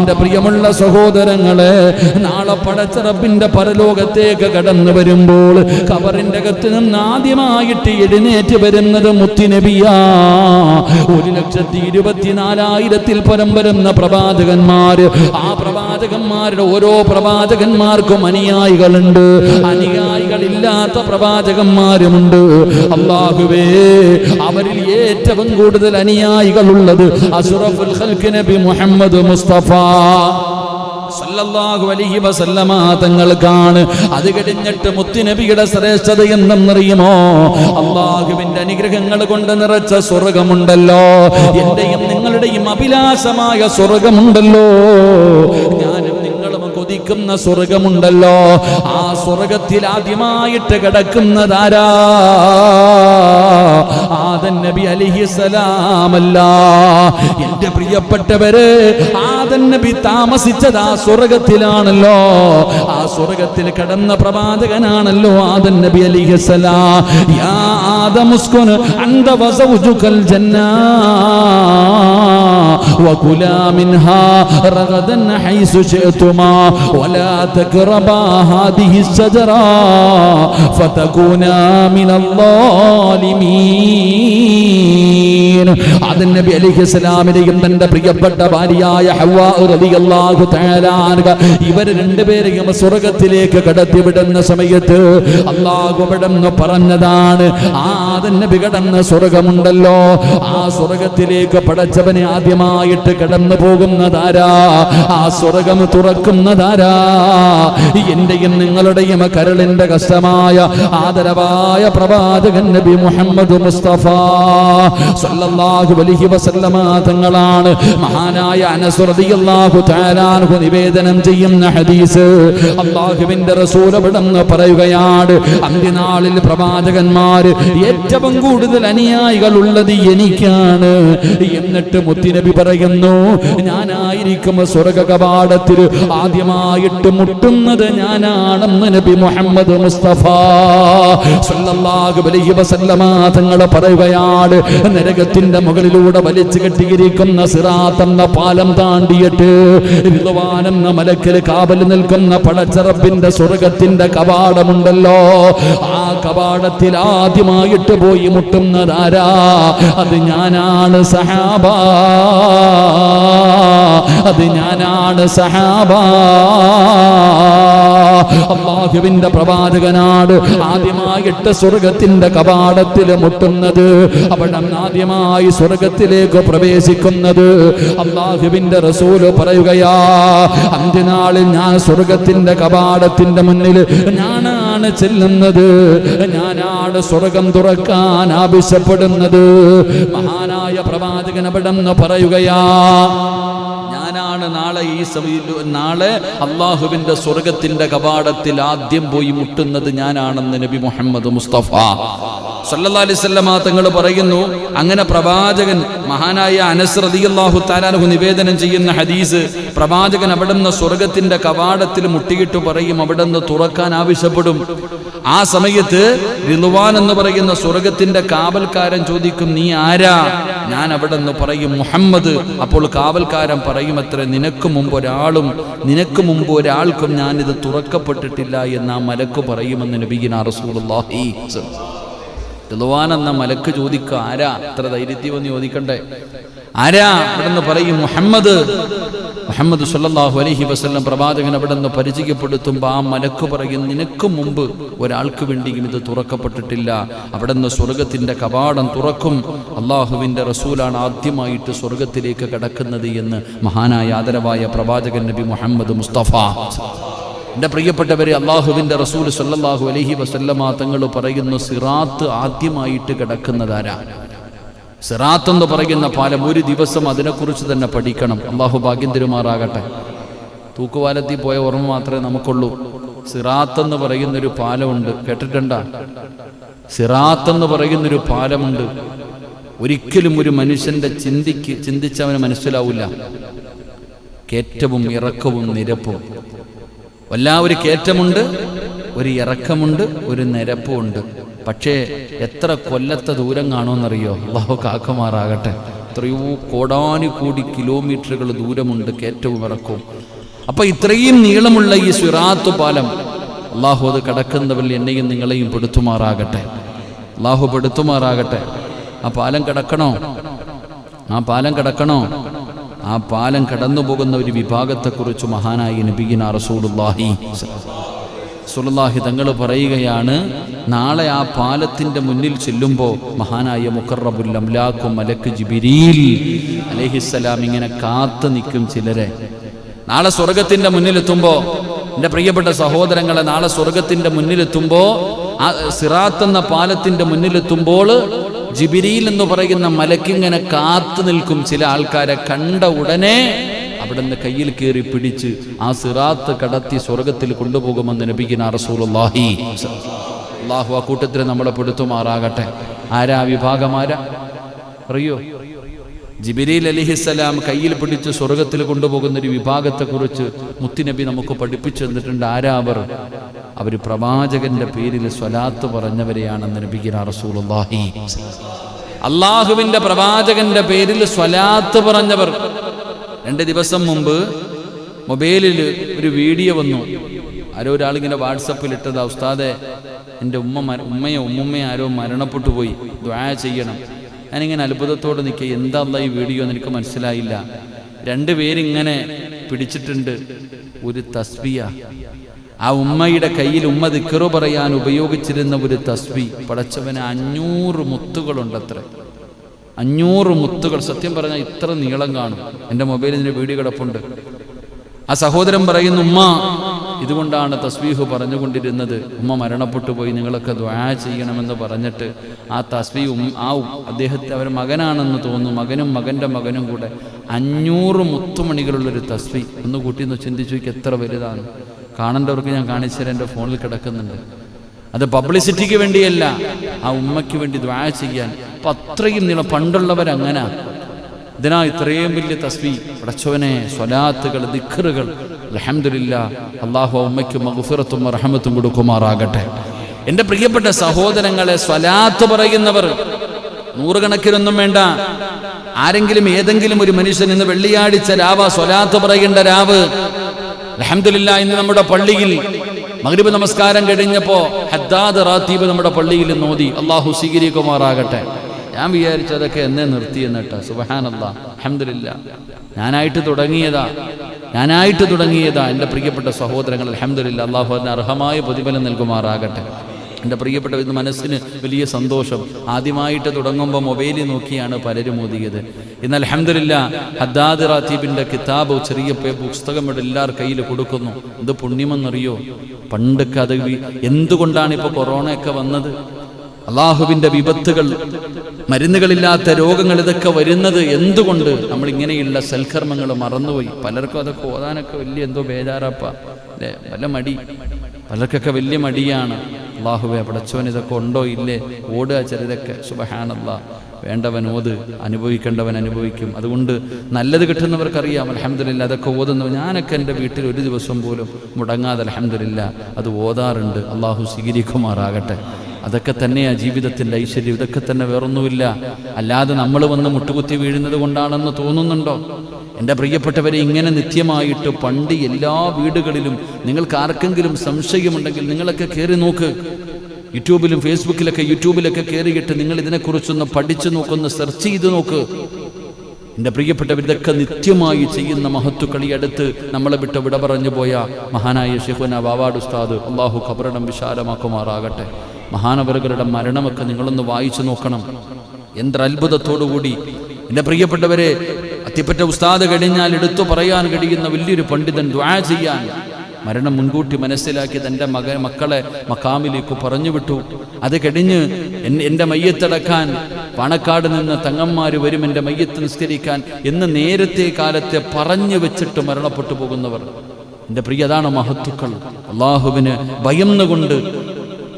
എന്റെ പ്രിയമുള്ള സഹോദരങ്ങളെ, നാളെ പടച്ച റബ്ബിന്റെ പരലോകത്തേക്ക് കടന്നു വരുമ്പോൾ ഖബറിന്റെ അകത്ത് നിന്ന് ആദ്യമായിട്ട് എഴുന്നേറ്റ് വരുന്നത് മുത്തുനബിയാ. 1,24,000 പരം വരുന്ന പ്രവാചകന്മാര്. ആ പ്രവാചകന്മാരുടെ ഓരോ പ്രവാചകന്മാർക്കും അനുയായികളുണ്ട്, അനുയായികളില്ലാത്ത പ്രവാചകന്മാരുമുണ്ട്. അല്ലാഹുവേ, അവരിൽ ഏറ്റവും കൂടുതൽ അനുയായികളുള്ളത് അഷ്റഫുൽ ഖൽഖ് നബി മുഹമ്മദ് മുസ്തഫ സല്ലല്ലാഹു അലൈഹി വസല്ലമ തങ്ങൾക്കാണ്. അത് കഴിഞ്ഞിട്ട് മുത്തുനബിയുടെ ശ്രേഷ്ഠത എന്തെന്നറിയുമോ? അല്ലാഹുവിന്റെ അനുഗ്രഹങ്ങൾ കൊണ്ട് നിറച്ച സ്വർഗമുണ്ടല്ലോ, എന്റെയും നിങ്ങളുടെയും അഭിലാഷമായ സ്വർഗമുണ്ടല്ലോ, ഞാനും നിങ്ങളും കൊതിക്കുന്ന സ്വർഗമുണ്ടല്ലോ. ആ സ്വർഗത്തിൽ ആദ്യമായിട്ട് കിടക്കുന്നതാരാ? ആദം നബി അലൈഹിസ്സലാമല്ല. എന്റെ പ്രിയപ്പെട്ടവരെ, ആദം നബി താമസിച്ചത് ആ സ്വർഗത്തിലാണല്ലോ. ആ സ്വർഗത്തിൽ കടന്ന പ്രവാചകനാണല്ലോ ആദം നബി അലൈഹിസ്സലാം. യാ ആദം ഉസ്കുൻ അൻത വസൗജുകൽ ജന്നാ വകുലാ മിൻഹാ റഗദൻ ഹൈസു ശിഅ്തുമാ വലാ തഖറബാ ഹാദിഹി الشجرة فتكونا من الظالمين. ആദം നബി അലൈഹിസ്സലാമിനെയും തന്റെ പ്രിയപ്പെട്ട ഭാര്യയായ ഹവ്വാ റളിയല്ലാഹു തആല അൻഹ ഇവർ രണ്ടുപേരെയും സ്വർഗ്ഗത്തിലേക്ക് കടത്തിവിടുന്ന സമയത്ത് അല്ലാഹു അവിടുന്ന് പറഞ്ഞതാണ്, ആദം നബി കടന്ന സ്വർഗ്ഗമുണ്ടല്ലോ, ആ സ്വർഗ്ഗത്തിലേക്ക് പടച്ചവനെ ആദ്യമായിട്ട് കടന്നു പോകുന്നതാരാ? ആ സ്വർഗ്ഗം തുറക്കുന്നതാരാ? എന്റെയും നിങ്ങളുടെയും കരളിന്റെ കഷ്ടമായ ആദരവായ പ്രവാചകൻ നബി മുഹമ്മദ് മുസ്തഫ സല്ലല്ലാഹു അലൈഹി വസല്ലമ തങ്ങളാണ്. മഹാനായ അനസ് റളിയല്ലാഹു തആല അൻഹു നിവേദനം ചെയ്യുന്ന ഹദീസ്, അല്ലാഹുവിന്റെ റസൂൽ അവിടുന്ന് പറയുകയാണ്, അന്ത്യനാളിൽ പ്രവാചകന്മാര് ഏറ്റവും കൂടുതൽ അനുയായികൾ ഉള്ളത് എനിക്കാണ്. എന്നിട്ട് മുത്തുനബി പറയുന്നു, ഞാനായിരിക്കും സ്വർഗ്ഗ കവാടത്തിൽ ആദ്യമായിട്ട് മുട്ടുന്നത് ഞാനാണെന്ന് നബി മുഹമ്മദ് മുസ്തഫ സല്ലല്ലാഹു അലൈഹി വസല്ലമ തങ്ങൾ പറയുകയാണ്. നരകത്തിന്റെ മുകളിലൂടെ വലിച്ചു കെട്ടിയിരിക്കുന്ന സിറാത്ത് എന്ന പാലം താണ്ടിയിട്ട് റിദ്വാൻ എന്ന മലക്കിൽ കാവൽ നിൽക്കുന്ന പടച്ചറപ്പിന്റെ സ്വർഗത്തിന്റെ കവാടമുണ്ടല്ലോ, ആ കവാടത്തിൽ ആദ്യമായിട്ട് പോയി മുട്ടുന്നതാരാ? അത് ഞാനാണ് സഹാബ, അത് ഞാനാണ് സഹാബ. അല്ലാഹുവിന്റെ പ്രവാചകനാണ് ആദ്യമായിട്ട് സ്വർഗത്തിന്റെ കവാടത്തിൽ മുട്ടുന്നത്, അവിടെ ആദ്യമായി സ്വർഗത്തിലേക്ക് പ്രവേശിക്കുന്നത്. അല്ലാഹുവിന്റെ റസൂൽ പറയുകയാ, അന്ത്യനാളിൽ ഞാൻ സ്വർഗത്തിന്റെ കവാടത്തിന്റെ മുന്നിൽ ഞാനാണ് ചെല്ലുന്നത്, ഞാനാണ് സ്വർഗം തുറക്കാൻ ആവശ്യപ്പെടുന്നത്. മഹാനായ പ്രവാചകൻ അവിടെ നിന്ന് പറയുകയാ, ഞാനാണ് നാളെ അള്ളാഹുവിന്റെ സ്വർഗത്തിന്റെ കവാടത്തിൽ ആദ്യം പോയി മുട്ടുന്നത് ഞാനാണെന്ന് നബി മുഹമ്മദ് മുസ്തഫ സല്ലല്ലാഹു അലൈഹി വസല്ലമ തങ്ങൾ പറയുന്നു. അങ്ങനെ പ്രവാചകൻ മഹാനായ അനസ് റളിയല്ലാഹു തആല അൻഹു നിവേദനം ചെയ്യുന്ന ഹദീസ്, പ്രവാചകൻ അവിടുന്ന് സ്വർഗത്തിന്റെ കവാടത്തിൽ മുട്ടിയിട്ട് പറയും, അവിടുന്ന് തുറക്കാൻ ആവശ്യപ്പെടും. ആ സമയത്ത് റിദ്വാൻ എന്ന് പറയുന്ന സ്വർഗത്തിന്റെ കാവൽക്കാരൻ ചോദിക്കും, നീ ആരാ? ഞാൻ അവിടുന്ന് പറയും, മുഹമ്മദ്. അപ്പോൾ കാവൽക്കാരൻ പറയും, അത്ര നിനക്ക് മുമ്പ് ഒരാൾക്കും ഞാനിത് തുറക്കപ്പെട്ടിട്ടില്ല എന്ന് ആ മലക്ക് പറയുമെന്ന് നബിയിനാ റസൂലുള്ളാഹി. റിദ്വാൻ എന്ന മലക്ക് ചോദിക്കുക, ആരാ? അത്ര ധൈര്യത്തിൽ വന്ന് ചോദിക്കണ്ടേ, ആരാ? അവിടുന്ന് പറയും, മുഹമ്മദ് സല്ലല്ലാഹു അലൈഹി വസല്ലം. പ്രവാചകൻ അവിടുന്ന് പരിചയപ്പെടുത്തുമ്പോൾ ആ മലക്ക് പറയും, നിനക്ക് മുമ്പ് ഒരാൾക്ക് വേണ്ടിയും ഇത് തുറക്കപ്പെട്ടിട്ടില്ല. അവിടുന്ന് സ്വർഗത്തിന്റെ കവാടം തുറക്കും. അള്ളാഹുവിന്റെ റസൂലാണ് ആദ്യമായിട്ട് സ്വർഗത്തിലേക്ക് കടക്കുന്നത് എന്ന് മഹാനായ ആദരവായ പ്രവാചകൻ നബി മുഹമ്മദ് മുസ്തഫ. എൻ്റെ പ്രിയപ്പെട്ടവരെ, അള്ളാഹുവിന്റെ റസൂൽ സല്ലല്ലാഹു അലൈഹി വസല്ലമ തങ്ങൾ പറയുന്നു, സിറാത്ത് ആദ്യമായിട്ട് കിടക്കുന്നതാരാ? സിറാത്ത് എന്ന് പറയുന്ന പാലം, ഒരു ദിവസം അതിനെക്കുറിച്ച് തന്നെ പഠിക്കണം. അള്ളാഹു ഭാഗ്യം തരുമാറാകട്ടെ. തൂക്കുപാലത്തിൽ പോയ ഓർമ്മ മാത്രമേ നമുക്കുള്ളൂ. സിറാത്ത് എന്ന് പറയുന്നൊരു പാലമുണ്ട്, കേട്ടിട്ടുണ്ടാ? സിറാത്ത് എന്ന് പറയുന്നൊരു പാലമുണ്ട്. ഒരിക്കലും ഒരു മനുഷ്യന്റെ ചിന്തിച്ചവന് മനസ്സിലാവില്ല. കയറ്റവും ഇറക്കവും നിരപ്പും, ഒരു കയറ്റമുണ്ട്, ഒരു ഇറക്കമുണ്ട്, ഒരു നിരപ്പുമുണ്ട്. പക്ഷേ എത്ര കൊല്ലത്തെ ദൂരം കാണുമെന്നറിയോ? അല്ലാഹു കാക്കുമാറാകട്ടെ. എത്രയോ കോടാനുകോടി കിലോമീറ്ററുകൾ ദൂരമുണ്ട് കയറ്റവും ഇറക്കവും. അപ്പൊ ഇത്രയും നീളമുള്ള ഈ സിറാത്ത് പാലം അള്ളാഹു അത് കടക്കുന്നവരിൽ എന്നെയും നിങ്ങളെയും പെടുത്തുമാറാകട്ടെ. അള്ളാഹു പെടുത്തുമാറാകട്ടെ. ആ പാലം കടക്കണോ? ആ പാലം കടന്നു പോകുന്ന ഒരു വിഭാഗത്തെക്കുറിച്ച് മഹാനായ നബിയിന റസൂലുള്ളാഹി തങ്ങൾ പറയുകയാണ്, നാളെ ആ പാലത്തിന്റെ മുന്നിൽ ചെല്ലുമ്പോൾ മഹാനായ മുഖറബുൽ അംലാഖും മലക്ക് ജിബ്രീൽ അലൈഹിസ്സലാം ഇങ്ങനെ കാത്തു നിൽക്കും ചിലരെ. നാളെ സ്വർഗത്തിന്റെ മുന്നിലെത്തുമ്പോൾ, എൻ്റെ പ്രിയപ്പെട്ട സഹോദരങ്ങളെ, നാളെ സ്വർഗത്തിന്റെ മുന്നിലെത്തുമ്പോൾ, ആ സിറാത്ത് എന്ന പാലത്തിന്റെ മുന്നിലെത്തുമ്പോൾ ജിബ്രീൽ എന്ന് പറയുന്ന മലക്കിങ്ങനെ കാത്തു നിൽക്കും. ചില ആൾക്കാരെ കണ്ട ഉടനെ അവിടുന്ന് കയ്യിൽ കയറി പിടിച്ച് ആ സിറാത്ത് കടത്തി സ്വർഗത്തിൽ കൊണ്ടുപോകുമെന്ന് നബിയിന റസൂലുള്ളാഹി. അല്ലാഹു ആ കൂട്ടത്തിൽ നമ്മളെ പെടുത്തുമാറാകട്ടെ. ആരാ വിഭാഗമാരാ അറിയോ? ജിബ്രീൽ അലൈഹിസ്സലാം കയ്യിൽ പിടിച്ച് സ്വർഗത്തിൽ കൊണ്ടുപോകുന്ന ഒരു വിഭാഗത്തെക്കുറിച്ച് മുത്തുനബി നമുക്ക് പഠിപ്പിച്ചു തന്നിട്ടുണ്ട്. ആരാ അവർ? അവർ പ്രവാചകന്റെ പേരിൽ സ്വലാത്ത് പറഞ്ഞവരെയാണെന്ന് നബിയിന റസൂലുള്ളാഹി. അള്ളാഹുവിന്റെ പ്രവാചകന്റെ പേരിൽ സ്വലാത്ത് പറഞ്ഞവർ. 2 ദിവസം മുമ്പ് മൊബൈലിൽ ഒരു വീഡിയോ വന്നു. ആരോ ഒരാളിങ്ങനെ വാട്സപ്പിൽ ഇട്ടതാ, ഉസ്താദെ എൻ്റെ ഉമ്മയെ ആരോ മരണപ്പെട്ടു പോയി, ദുആ ചെയ്യണം. ഞാനിങ്ങനെ അത്ഭുതത്തോടെ നിൽക്കുക, എന്താ ഈ വീഡിയോ എന്ന് എനിക്ക് മനസ്സിലായില്ല. 2 പേരിങ്ങനെ പിടിച്ചിട്ടുണ്ട് ഒരു തസ്ബിയ. ആ ഉമ്മയുടെ കയ്യിൽ ഉമ്മ ദിക്റ് പറയാൻ ഉപയോഗിച്ചിരുന്ന ഒരു തസ്ബി. പടച്ചവന് 500 മുത്തുകളുണ്ടത്ര. 500 മുത്തുകൾ. സത്യം പറഞ്ഞാൽ ഇത്ര നീളം കാണും. എൻ്റെ മൊബൈലിൽ ഇതിൻ്റെ വീഡിയോ കിടപ്പുണ്ട്. ആ സഹോദരൻ പറയുന്നു, ഉമ്മ ഇതുകൊണ്ടാണ് തസ്ബീഹ് പറഞ്ഞുകൊണ്ടിരുന്നത്, ഉമ്മ മരണപ്പെട്ടു പോയി, നിങ്ങളൊക്കെ ദുആ ചെയ്യണമെന്ന് പറഞ്ഞിട്ട് ആ തസ്ബീഹ് അദ്ദേഹത്തെ അവരുടെ മകനാണെന്ന് തോന്നുന്നു, മകനും മകൻ്റെ മകനും കൂടെ 500 മുത്തുമണികളുള്ളൊരു തസ്ബീഹ്. ഒന്ന് കൂട്ടി ഒന്ന് ചിന്തിച്ചു നോക്കി, എത്ര വലുതാണ്. കാണേണ്ടവർക്ക് ഞാൻ കാണിച്ചുതരാം, എൻ്റെ ഫോണിൽ കിടക്കുന്നുണ്ട്. അത് പബ്ലിസിറ്റിക്ക് വേണ്ടിയല്ല, ആ ഉമ്മയ്ക്ക് വേണ്ടി ദുആ ചെയ്യാൻ. അപ്പം അത്രയും നീളം. പണ്ടുള്ളവരങ്ങനെ. ഇതിനാ ഇത്രയും വലിയ തസ്ബീഹ്. പടച്ചവനെ, സ്വലാത്തുകൾ, ദിക്റുകൾ. അൽഹംദുലില്ലാഹ്. അല്ലാഹു ഉമ്മയ്ക്ക് മഗ്ഫിറത്തും റഹ്മത്തും കൊടുക്കുമാറാകട്ടെ. എൻ്റെ പ്രിയപ്പെട്ട സഹോദരങ്ങളെ, സ്വലാത്ത് പറയുന്നവർ നൂറുകണക്കിനൊന്നും വേണ്ട. ആരെങ്കിലും ഏതെങ്കിലും ഒരു മനുഷ്യൻ ഇന്ന് വെള്ളിയാഴ്ച രാവ് സ്വലാത്ത് പറയേണ്ട രാവ്. അൽഹംദുലില്ലാഹ്. ഇന്ന് നമ്മുടെ പള്ളിയിൽ മഗ്രിബ് നമസ്കാരം കഴിഞ്ഞപ്പോ ഹദ്ദാദ് റാത്തീബ് നമ്മുടെ പള്ളിയിൽ നോദി. അല്ലാഹു സ്വീകരിക്കുമാറാകട്ടെ. ഞാൻ വിചാരിച്ചു അതൊക്കെ എന്നെ നിർത്തിയെന്നിട്ട്. സുബ്ഹാനല്ലാഹ്, അൽഹംദുലില്ലാഹ്. ഞാനായിട്ട് തുടങ്ങിയതാ എൻ്റെ പ്രിയപ്പെട്ട സഹോദരങ്ങൾ. അൽഹംദുലില്ലാഹ്. അല്ലാഹു അതിന് അർഹമായ പ്രതിഫലം നൽകുമാറാകട്ടെ. എൻ്റെ പ്രിയപ്പെട്ട ഇത് മനസ്സിന് വലിയ സന്തോഷം. ആദ്യമായിട്ട് തുടങ്ങുമ്പോൾ മൊബൈലിൽ നോക്കിയാണ് പലരും ഓതിയത്. ഇന്ന് അൽഹംദുലില്ലാഹ് ഹദ്ദാദ് റാത്തീബിൻ്റെ കിതാബ്, ചെറിയ പുസ്തകം ഇവിടെ എല്ലാവരുടെ കയ്യിൽ കൊടുക്കുന്നു. ഇത് പുണ്യമെന്നറിയോ? പണ്ടൊക്കെ അത് എന്തുകൊണ്ടാണ് ഇപ്പോൾ കൊറോണയൊക്കെ വന്നത്? അള്ളാഹുവിൻ്റെ വിപത്തുകൾ, മരുന്നുകളില്ലാത്ത രോഗങ്ങൾ, ഇതൊക്കെ വരുന്നത് എന്തുകൊണ്ട്? നമ്മളിങ്ങനെയുള്ള സൽക്കർമ്മങ്ങൾ മറന്നുപോയി. പലർക്കും അതൊക്കെ ഓതാനൊക്കെ വലിയ എന്തോ ബേജാറപ്പ അല്ലേ, വല്ല മടി. പലർക്കൊക്കെ വലിയ മടിയാണ്. അള്ളാഹുവേ, പടച്ചവൻ ഇതൊക്കെ ഉണ്ടോ ഇല്ലേ, ഓടുക ചിലരൊക്കെ. സുബ്ഹാനല്ലാഹ്. വേണ്ടവൻ ഓത്, അനുഭവിക്കേണ്ടവൻ അനുഭവിക്കും. അതുകൊണ്ട് നല്ലത് കിട്ടുന്നവർക്കറിയാം. അൽഹംദുലില്ലാഹ്. അതൊക്കെ ഓതുന്നവർ, ഞാനൊക്കെ എൻ്റെ വീട്ടിൽ ഒരു ദിവസം പോലും മുടങ്ങാതെ അൽഹംദുലില്ലാഹ് അത് ഓതാറുണ്ട്. അള്ളാഹു സ്വീകരിക്കുമാറാകട്ടെ. അതൊക്കെ തന്നെയാണ് ജീവിതത്തിൻ്റെ ഐശ്വര്യം. ഇതൊക്കെ തന്നെ, വേറൊന്നുമില്ല. അല്ലാതെ നമ്മൾ വന്ന് മുട്ടുകുത്തി വീഴുന്നത് കൊണ്ടാണെന്ന് തോന്നുന്നുണ്ടോ? എൻ്റെ പ്രിയപ്പെട്ടവരെ, ഇങ്ങനെ നിത്യമായിട്ട് പണ്ട് എല്ലാ വീടുകളിലും, നിങ്ങൾക്ക് ആർക്കെങ്കിലും സംശയമുണ്ടെങ്കിൽ നിങ്ങളൊക്കെ കയറി നോക്ക്. യൂട്യൂബിലൊക്കെ കയറിയിട്ട് നിങ്ങൾ ഇതിനെക്കുറിച്ചൊന്ന് പഠിച്ചു നോക്കൊന്ന് സെർച്ച് ചെയ്ത് നോക്ക്. എൻ്റെ പ്രിയപ്പെട്ടവർ, ഇതൊക്കെ നിത്യമായി ചെയ്യുന്ന മഹത്തുക്കൾ. ഈ അടുത്ത് നമ്മളെ വിട പറഞ്ഞു പോയ മഹാനായ ശൈഖുനാ വാവാട് ഉസ്താദ്, അല്ലാഹു ഖബറിടം വിശാലമാക്കുമാറാകട്ടെ. മഹാനവറുകളുടെ മരണമൊക്കെ നിങ്ങളൊന്ന് വായിച്ചു നോക്കണം. എന്ത്ര അത്ഭുതത്തോടുകൂടി. എൻ്റെ പ്രിയപ്പെട്ടവരെ, അത്തിപ്പറ്റ ഉസ്താദ് കഴിഞ്ഞാൽ എടുത്തു പറയാൻ കഴിയുന്ന വലിയൊരു പണ്ഡിതൻ, ദുആ ചെയ്യാൻ. മരണം മുൻകൂട്ടി മനസ്സിലാക്കി തൻ്റെ മക്കളെ മക്കാമിലേക്ക് പറഞ്ഞു വിട്ടു. അത് കഴിഞ്ഞ് എൻ്റെ മയ്യത്തടക്കാൻ പാണക്കാട് നിന്ന് തങ്ങന്മാർ വരും എൻ്റെ മയ്യത്ത് നിസ്കരിക്കാൻ എന്ന് നേരത്തെ കാലത്തെ പറഞ്ഞു വെച്ചിട്ട് മരണപ്പെട്ടു പോകുന്നവർ. എൻ്റെ പ്രിയ, അതാണ് മഹത്തുക്കൾ. അള്ളാഹുവിന് ഭയന്നുകൊണ്ട്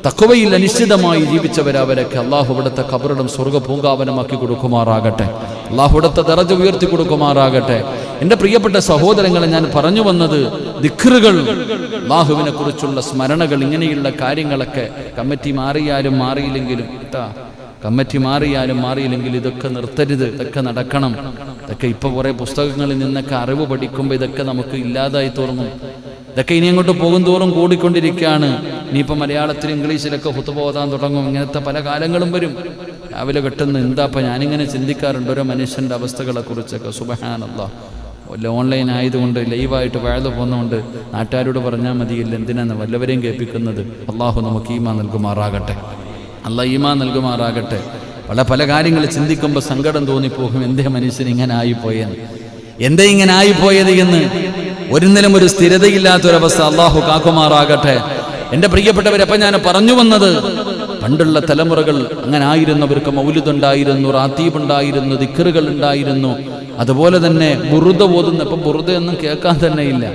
തഖ്വയിൽ അനിശ്ചിതമായി ജീവിച്ചവരവരൊക്കെ അള്ളാഹു ഇവിടുത്തെ ഖബറിടം സ്വർഗ്ഗ പൂങ്കാവനമാക്കി കൊടുക്കുമാറാകട്ടെ. അള്ളാഹു ഇവിടുത്തെ ദറജ ഉയർത്തി കൊടുക്കുമാറാകട്ടെ. എൻ്റെ പ്രിയപ്പെട്ട സഹോദരങ്ങളെ, ഞാൻ പറഞ്ഞു വന്നത് ദിക്റുകൾ, അള്ളാഹുവിനെ കുറിച്ചുള്ള സ്മരണകൾ, ഇങ്ങനെയുള്ള കാര്യങ്ങളൊക്കെ കമ്മിറ്റി മാറിയാലും മാറിയില്ലെങ്കിലും കമ്മിറ്റി മാറിയാലും മാറിയില്ലെങ്കിൽ ഇതൊക്കെ നിർത്തരുത്, ഇതൊക്കെ നടക്കണം. ഇതൊക്കെ ഇപ്പോൾ കുറേ പുസ്തകങ്ങളിൽ നിന്നൊക്കെ അറിവ് പഠിക്കുമ്പോൾ ഇതൊക്കെ നമുക്ക് ഇല്ലാതായി തോന്നും. ഇതൊക്കെ ഇനി അങ്ങോട്ട് പോകും തോറും കൂടിക്കൊണ്ടിരിക്കുകയാണ്. ഇനിയിപ്പോൾ മലയാളത്തിൽ ഇംഗ്ലീഷിലൊക്കെ ഹുതുബ ഓതാൻ തുടങ്ങും. ഇങ്ങനത്തെ പല കാലങ്ങളും വരും. രാവിലെ കിട്ടുന്ന എന്താപ്പം ഞാനിങ്ങനെ ചിന്തിക്കാറുണ്ട് ഓരോ മനുഷ്യൻ്റെ അവസ്ഥകളെക്കുറിച്ചൊക്കെ. സുബ്ഹാനല്ലാഹ്. വല്ല ഓൺലൈൻ ആയതുകൊണ്ട് ലൈവായിട്ട് വഴുതു പോകുന്നതുകൊണ്ട് നാട്ടുകാരോട് പറഞ്ഞാൽ മതിയില്ല, എന്തിനാണ് വല്ലവരെയും കേൾപ്പിക്കുന്നത്. അള്ളാഹു നമുക്ക് ഈമാൻ നൽകുമാറാകട്ടെ. അള്ളാഹ് ഈമാൻ നൽകുമാറാകട്ടെ. പല കാര്യങ്ങൾ ചിന്തിക്കുമ്പോൾ സങ്കടം തോന്നിപ്പോകും. എന്തേ മനുഷ്യൻ ഇങ്ങനെ ആയിപ്പോയെന്ന്, എന്തേ ഇങ്ങനെ ആയിപ്പോയത് എന്ന്. ഒരിക്കലും ഒരു സ്ഥിരതയില്ലാത്തൊരവസ്ഥ അള്ളാഹു കാക്കുമാറാകട്ടെ. എൻ്റെ പ്രിയപ്പെട്ടവരെ, അപ്പം ഞാൻ പറഞ്ഞു വന്നത്, പണ്ടുള്ള തലമുറകൾ അങ്ങനെ ആയിരുന്നവർക്ക് മൗലിദുണ്ടായിരുന്നു, റാത്തീബ് ഉണ്ടായിരുന്നു, ദിക്റുകൾ ഉണ്ടായിരുന്നു. അതുപോലെ തന്നെ ബുറുദ ഓതുന്ന, ഇപ്പം ബുറുദയൊന്നും കേൾക്കാൻ തന്നെ ഇല്ല.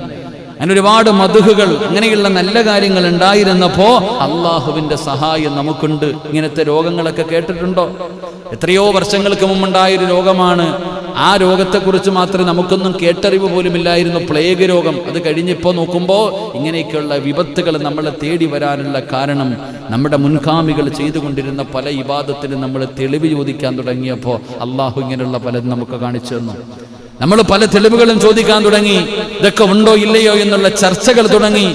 അങ്ങനെ ഒരുപാട് മദ്ഹുകൾ, അങ്ങനെയുള്ള നല്ല കാര്യങ്ങൾ ഉണ്ടായിരുന്നപ്പോൾ അള്ളാഹുവിൻ്റെ സഹായം നമുക്കുണ്ട്. ഇങ്ങനത്തെ രോഗങ്ങളൊക്കെ കേട്ടിട്ടുണ്ടോ? എത്രയോ വർഷങ്ങൾക്ക് മുമ്പുണ്ടായൊരു രോഗമാണ്. ആ രോഗത്തെക്കുറിച്ച് മാത്രമേ നമുക്കൊന്നും കേട്ടറിവ് പോലുമില്ലായിരുന്നു, പ്ലേഗ് രോഗം. അത് കഴിഞ്ഞിപ്പോൾ നോക്കുമ്പോൾ ഇങ്ങനെയൊക്കെയുള്ള വിപത്തുകൾ നമ്മളെ തേടി വരാനുള്ള കാരണം നമ്മുടെ മുൻഗാമികൾ ചെയ്തുകൊണ്ടിരുന്ന പല ഇബാദത്തിനും നമ്മൾ തെളിവ് ചോദിക്കാൻ തുടങ്ങിയപ്പോൾ അള്ളാഹു ഇങ്ങനെയുള്ള പലതും നമുക്ക് കാണിച്ചു തന്നു. നമ്മൾ പല തെളിവുകളും ചോദിക്കാൻ തുടങ്ങി. ഇതൊക്കെ ഉണ്ടോ ഇല്ലയോ എന്നുള്ള ചർച്ചകൾ തുടങ്ങി.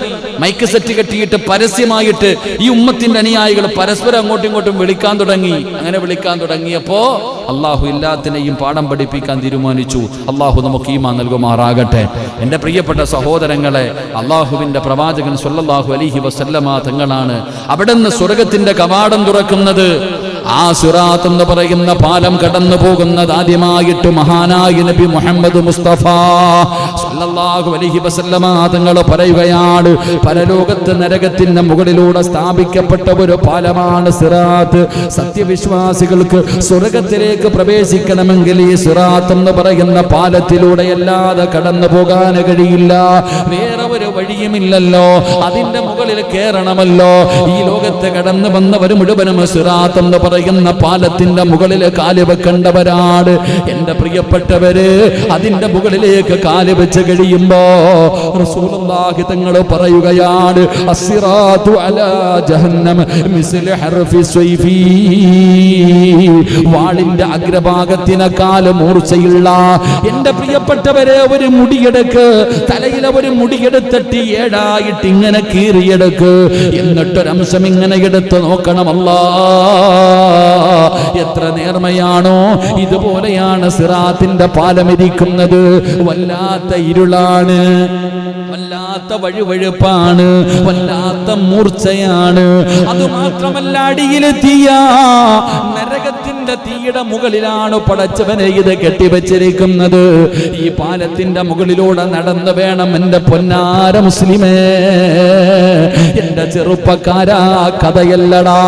മൈക്ക് സെറ്റ് കെട്ടിയിട്ട് പരസ്യമായിട്ട് ഈ ഉമ്മത്തിന്റെ അനുയായികൾ പരസ്പരം അങ്ങോട്ടും ഇങ്ങോട്ടും വിളിക്കാൻ തുടങ്ങി. അങ്ങനെ വിളിക്കാൻ തുടങ്ങിയപ്പോ അള്ളാഹു എല്ലാത്തിനെയും പാഠം പഠിപ്പിക്കാൻ തീരുമാനിച്ചു. അള്ളാഹു നമുക്ക് ഈമാൻ നൽകുമാറാകട്ടെ. എൻ്റെ പ്രിയപ്പെട്ട സഹോദരങ്ങളെ, അള്ളാഹുവിൻ്റെ പ്രവാചകൻ സ്വല്ലല്ലാഹു അലൈഹി വസല്ലമ തങ്ങളാണ് അവിടുന്ന് സ്വർഗത്തിന്റെ കവാടം തുറക്കുന്നത്. ആ സിറാത്ത് എന്ന് പറയുന്ന പാലം കടന്നു പോകുന്നത് ആദ്യമായിട്ട് മഹാനായ നബി മുഹമ്മദ് മുസ്തഫ സ്വല്ലല്ലാഹു അലൈഹി വസല്ലമ തങ്ങൾ പറയുകയാണ്, പരലോകത്ത് നരകത്തിന്റെ മുകളിലൂടെ സ്ഥാപിക്കപ്പെട്ട ഒരു പാലമാണ് സിറാത്ത്. സത്യവിശ്വാസികൾക്ക് സ്വർഗത്തിലേക്ക് പ്രവേശിക്കണമെങ്കിൽ ഈ സിറാത്ത് എന്ന് പറയുന്ന പാലത്തിലൂടെ അല്ലാതെ കടന്നു പോകാൻ കഴിയില്ല. വേറെ ഒരു വഴിയുമില്ലല്ലോ. അതിന്റെ മുകളിൽ കയറണമല്ലോ. ഈ ലോകത്ത് കടന്നു വന്നവർ മുഴുവനും സിറാത്ത് എന്ന് പറയുന്ന പാലത്തിന്റെ മുകളിൽ കാല് വെക്കേണ്ടവരാണ്. എന്റെ പ്രിയപ്പെട്ടവര്, അതിന്റെ മുകളിലേക്ക് കാല് വെച്ച് കഴിയുമ്പോ റസൂലുള്ളാഹി തങ്ങൾ പറയുകയാണ്, അസ്സിറാത്തു അലാ ജഹന്നം മിസ്ല ഹർഫി സ്വൈഫി. വാളിന്റെ അഗ്രഭാഗത്തിനേക്കാൾ മൂർച്ചയുള്ള എന്റെ പ്രിയപ്പെട്ടവരെ ഒരു മുടിയെടുക്ക്, തലയിലെ ഒരു മുടിയെടുത്തിട്ട് ഏഴായിട്ട് ഇങ്ങനെ കീറിയെടുക്ക്. എന്നിട്ടൊരംശം ഇങ്ങനെ എടുത്ത് നോക്കണം. എത്ര നേർമയാണോ ഇതുപോലെയാണ് സിറാത്തിന്റെ പാലമിരിക്കുന്നത്. വല്ലാത്ത ഇരുളാണ്, വല്ലാത്ത വഴുവഴുപ്പാണ്, വല്ലാത്ത മൂർച്ചയാണ്. അതുമാത്രമല്ല, അടിയിൽ തീയ, നരകത്തിന്റെ തീയുടെ മുകളിലാണ് പടച്ചവനെ ഇത് കെട്ടിവെച്ചിരിക്കുന്നത്. ഈ പാലത്തിന്റെ മുകളിലൂടെ നടന്നു വേണം എന്റെ പൊന്നാര മുസ്ലിമേ, എന്റെ ചെറുപ്പക്കാരാ, കഥയല്ലടാ,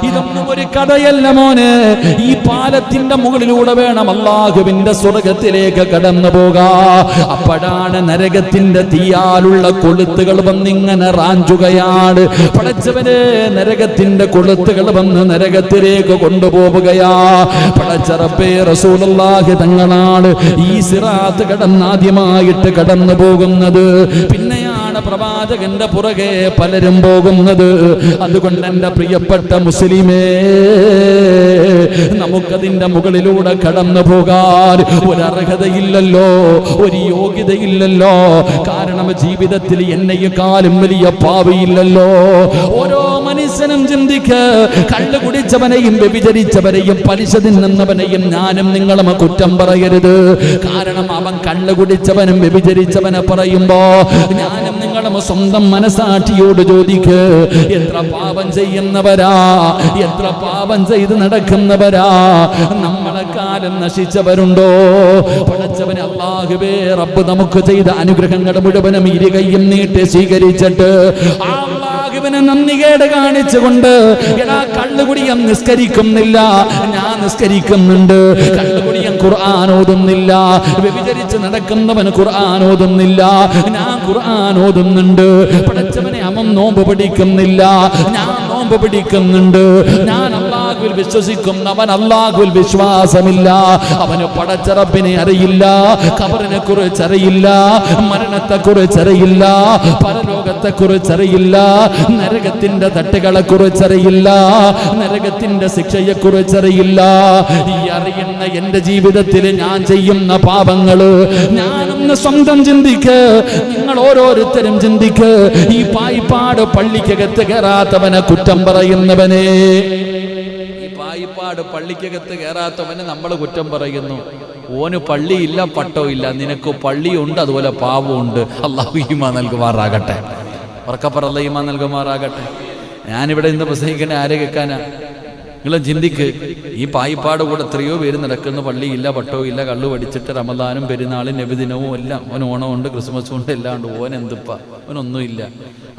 ഇതൊന്നും ഒരു കഥയല്ല മോനെ. ഈ പാലത്തിന്റെ മുകളിലൂടെ വേണം അല്ലാഹുവിന്റെ സ്വർഗത്തിലേക്ക് കടന്നു പോകാ. അപ്പോഴാണ് നരകത്തിന്റെ തീയാലുള്ള കൊളുത്തുകൾ വന്നിങ്ങനെ റാഞ്ചുകയാണ്. പടച്ചവനെ, നരകത്തിന്റെ കൊളുത്തുകൾ വന്ന് നരകത്തിലേക്ക് കൊണ്ടുപോവുകയാ. പടച്ച റബ്ബേ, റസൂലുള്ളാഹി തങ്ങളാണ് ഈ സിറാത്ത് കടന്നാദ്യമായിട്ട് കടന്നു പോകുന്നത്. പിന്നെയാണ് പ്രവാചകന്റെ പുറകെ പലരും പോകുന്നത്. അതുകൊണ്ട് എന്റെ പ്രിയപ്പെട്ട മുസ്ലിമേ, നമുക്കതിന്റെ മുകളിലൂടെ കടന്നു പോകാൻ ഒരർഹതയില്ലല്ലോ, ഒരു യോഗ്യതയില്ലല്ലോ. കാരണം ജീവിതത്തിൽ എന്നെക്കാളും വലിയ പാപിയില്ലല്ലോ. ഓരോ മനുഷ്യനും ചിന്തിക്ക, കള്ളു കുടിച്ചവനെയും വ്യഭിചരിച്ചവനെയും പലിശ തിന്നുന്നവനെയും ഞാനും നിങ്ങളും കുറ്റം പറയരുത്. കാരണം അവൻ കള്ളു കുടിച്ചവനും വ്യഭിചരിച്ചവനെ പറയുമ്പോ ഞാനും നിങ്ങളും സ്വന്തം മനസാക്ഷിയോട് ചോദിക്ക്, എത്ര പാപം ചെയ്യുന്നവരാ, എത്ര പാപം ചെയ്ത് നടക്കുന്നവരാ. നമ്മളെ കാലം നശിച്ചവരുണ്ടോ? പടച്ചവനെ അല്ലാഹുവേ, റബ്ബ് നമുക്ക് ചെയ്ത അനുഗ്രഹങ്ങൾ മുഴുവനും ഇരുകൈയും നീട്ടി സ്വീകരിച്ചിട്ട് അല്ലാഹുവിനെ നന്ദികേട് കാണിച്ചുകൊണ്ട്, എടാ കള്ളുകുടിയൻ നിസ്കരിക്കുന്നില്ല, ഞാൻ നിസ്കരിക്കുന്നുണ്ട്. കള്ളുകുടിയൻ ഖുർആൻ ഓതുന്നില്ല. വ്യഭിചരിച്ച് നടക്കുന്നവൻ ഖുർആൻ ഓതുന്നില്ല, ഞാൻ ഖുർആൻ ഓതുന്നുണ്ട്. പടച്ചവനെ, അവൻ നോമ്പ് പിടിക്കുന്നില്ല, ഞാൻ നോമ്പ് പിടിക്കുന്നുണ്ട്. ഞാൻ അല്ലാഹുവിൽ വിശ്വസിക്കുന്നവൻ അല്ലാഹുവിൽ വിശ്വാസമില്ല, അവന് പടച്ച റബ്ബിനെ അറിയില്ല, ഖബറിനെ കുറിച്ച് അറിയില്ല, മരണത്തെ കുറിച്ച് അറിയില്ല, പരലോകത്തെ കുറിച്ച് അറിയില്ല, നരകത്തിന്റെ തട്ടുകളെ കുറിച്ച് അറിയില്ല, നരകത്തിന്റെ ശിക്ഷയെ കുറിച്ച് അറിയില്ല. ഈ അറിയുന്ന എന്റെ ജീവിതത്തിൽ ഞാൻ ചെയ്യുന്ന പാപങ്ങള് ഞാനൊന്ന് സ്വന്തം ചിന്തിക്ക്, നിങ്ങൾ ഓരോരുത്തരും ചിന്തിക്ക്. ഈ പായിപ്പാട് പള്ളിക്കകത്ത് കയറാത്തവനെ കുറ്റം പറയുന്നവനെ, ഈ പായിപ്പാട് പള്ളിക്കകത്ത് കയറാത്തവനെ നമ്മൾ കുറ്റം പറയുന്നു. ഓന് പള്ളിയില്ല, പട്ടമില്ല, നിനക്ക് പള്ളിയുണ്ട്, അതുപോലെ പാവമുണ്ട്. അല്ലാഹു ഈമാൻ നൽകുമാറാകട്ടെ, ഉറക്കപ്പറല്ല ഈമാൻ നൽകുമാറാകട്ടെ. ഞാനിവിടെ ഇന്ന് പ്രസംഗിക്കുന്ന ആരെ കേൾക്കാനാ? നിങ്ങൾ ചിന്തിക്ക്, ഈ പായിപ്പാട് കൂടെ എത്രയോ പേര് നടക്കുന്നു, പള്ളിയില്ല, പട്ടവും ഇല്ല, കള്ളു പഠിച്ചിട്ട് റമദാനും പെരുന്നാളും നബിദിനവും എല്ലാം, അവൻ ഓണമുണ്ട്, ക്രിസ്മസും ഉണ്ട്, എല്ലാം ഉണ്ട്. ഓൻ എന്തിപ്പാ, അവനൊന്നുമില്ല.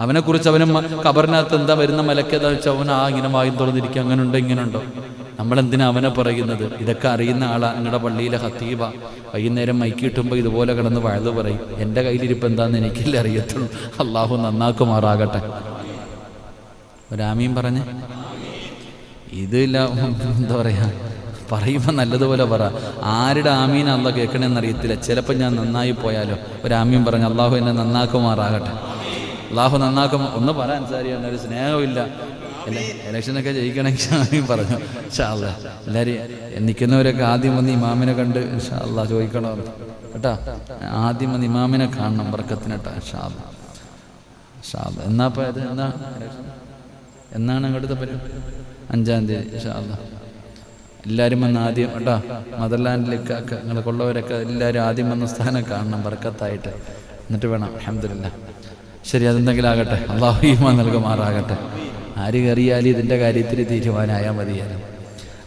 അവനെക്കുറിച്ച് അവനും ഖബറിനകത്ത് എന്താ വരുന്ന മലക്കേതാ വെച്ചാൽ അവൻ ഇങ്ങനെ വായും തുറന്നിരിക്കുക, അങ്ങനെ ഉണ്ടോ ഇങ്ങനെ ഉണ്ടോ. നമ്മളെന്തിനാ അവനെ പറയുന്നത്? ഇതൊക്കെ അറിയുന്ന ആളാ. നിങ്ങളുടെ പള്ളിയിലെ ഖത്തീബ വൈകുന്നേരം മൈക്ക് കിട്ടുമ്പോൾ ഇതുപോലെ കിടന്ന് വഴുതു പറയും. എൻ്റെ കയ്യിലിരിപ്പ് എന്താണെന്ന് എനിക്കില്ല അറിയത്തുള്ളൂ. അള്ളാഹു നന്നാക്കുമാറാകട്ടെ. ഒരാമീൻ പറഞ്ഞേ. ഇതില്ല, എന്താ പറയാ, പറയുമ്പോൾ നല്ലതുപോലെ പറ. ആരുടെ ആമീൻ അള്ളാഹ് കേൾക്കണമെന്നറിയത്തില്ല. ചിലപ്പോൾ ഞാൻ നന്നായി പോയാലോ. ഒരാമീൻ പറഞ്ഞ് അള്ളാഹു എന്നെ നന്നാക്കുമാറാകട്ടെ. അള്ളാഹു നന്നാക്കും. ഒന്ന് പറയാൻ സാരി എന്നൊരു സ്നേഹമില്ല. ഇലക്ഷനൊക്കെ ജയിക്കണമെങ്കിൽ ആമീൻ പറഞ്ഞു. ഇൻഷാ അല്ലാഹ് എല്ലാവരും നിൽക്കുന്നവരൊക്കെ ആദ്യം വന്ന് ഇമാമിനെ കണ്ട് ഇൻഷാ അല്ലാഹ് ചോദിക്കണോ കേട്ടാ. ആദ്യം വന്ന് ഇമാമിനെ കാണണം ബർക്കത്തിനെട്ടാ. ഇൻഷാ അല്ലാഹ്, ഇൻഷാ അല്ലാഹ്. എന്നാപ്പോൾ അത് എന്നാണ് അങ്ങോട്ടത്തെ പരിപാടി? 5-ാം തീയതി ഇൻഷാ അല്ലാഹ്. എല്ലാവരും വന്ന് ആദ്യം കേട്ടോ, മദർലാൻഡിലേക്ക് നിങ്ങളെ കൊള്ളവരൊക്കെ എല്ലാവരും ആദ്യം വന്ന സ്ഥാനം കാണണം ബർക്കത്തായിട്ട്. എന്നിട്ട് വേണം അൽഹംദുലില്ലാഹ്. ശരി, അതെന്തെങ്കിലും ആകട്ടെ. അല്ലാഹു ഈമാൻ നൽകുമാറാകട്ടെ. ആര് കയറിയാലും ഇതിൻ്റെ കാര്യത്തിൽ തീരുമാനമായാൽ മതിയാലും.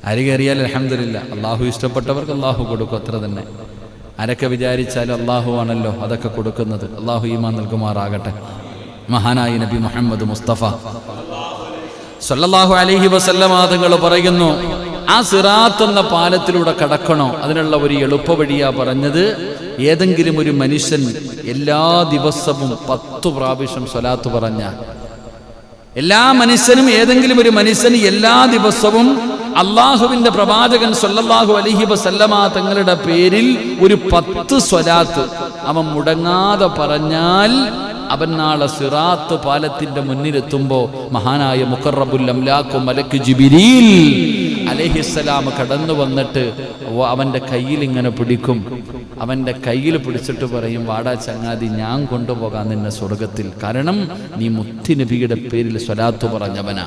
ആര് കയറിയാലും അൽഹംദുലില്ലാഹ്. അള്ളാഹു ഇഷ്ടപ്പെട്ടവർക്ക് അള്ളാഹു കൊടുക്കും, അത്ര തന്നെ. ആരൊക്കെ വിചാരിച്ചാലും അള്ളാഹു ആണല്ലോ അതൊക്കെ കൊടുക്കുന്നത്. അള്ളാഹു ഈമാൻ നൽകുമാറാകട്ടെ. മഹാനായി നബി മുഹമ്മദ് മുസ്തഫ സല്ലല്ലാഹു അലൈഹി വസല്ലമ തങ്ങൾ പറയുന്നു, ആ സിറാത്ത് എന്ന പാലത്തിലൂടെ കടക്കണോ, അതിനുള്ള ഒരു എളുപ്പവഴിയാ പറഞ്ഞത്. ഏതെങ്കിലും ഒരു മനുഷ്യൻ എല്ലാ ദിവസവും 10 പ്രാവശ്യം സ്വലാത്ത് പറഞ്ഞാൽ, എല്ലാ മനുഷ്യനും ഏതെങ്കിലും ഒരു മനുഷ്യന് എല്ലാ ദിവസവും അള്ളാഹുവിന്റെ പ്രവാചകൻ സല്ലല്ലാഹു അലൈഹി വസല്ലമ തങ്ങളുടെ പേരിൽ ഒരു 10 സ്വലാത്ത് അവൻ മുടങ്ങാതെ പറഞ്ഞാൽ, അവൻ നാളെ സിറാത്ത് പാലത്തിന്റെ മുന്നിലെത്തുമ്പോ മഹാനായ മുഖറബുൽ അംലാഖ് മലക്ക് ജിബ്രീൽ അലൈഹിസ്സലാം കടന്നു വന്നിട്ട് അവന്റെ കയ്യിൽ ഇങ്ങനെ പിടിക്കും. അവന്റെ കയ്യിൽ പിടിച്ചിട്ട് പറയും, വാടാ ചങ്ങാതി, ഞാൻ കൊണ്ടുപോകാൻ നിന്നെ സ്വർഗത്തിൽ. കാരണം നീ മുത്തുനബിയുടെ പേരിൽ സ്വലാത്ത് പറഞ്ഞവനാ,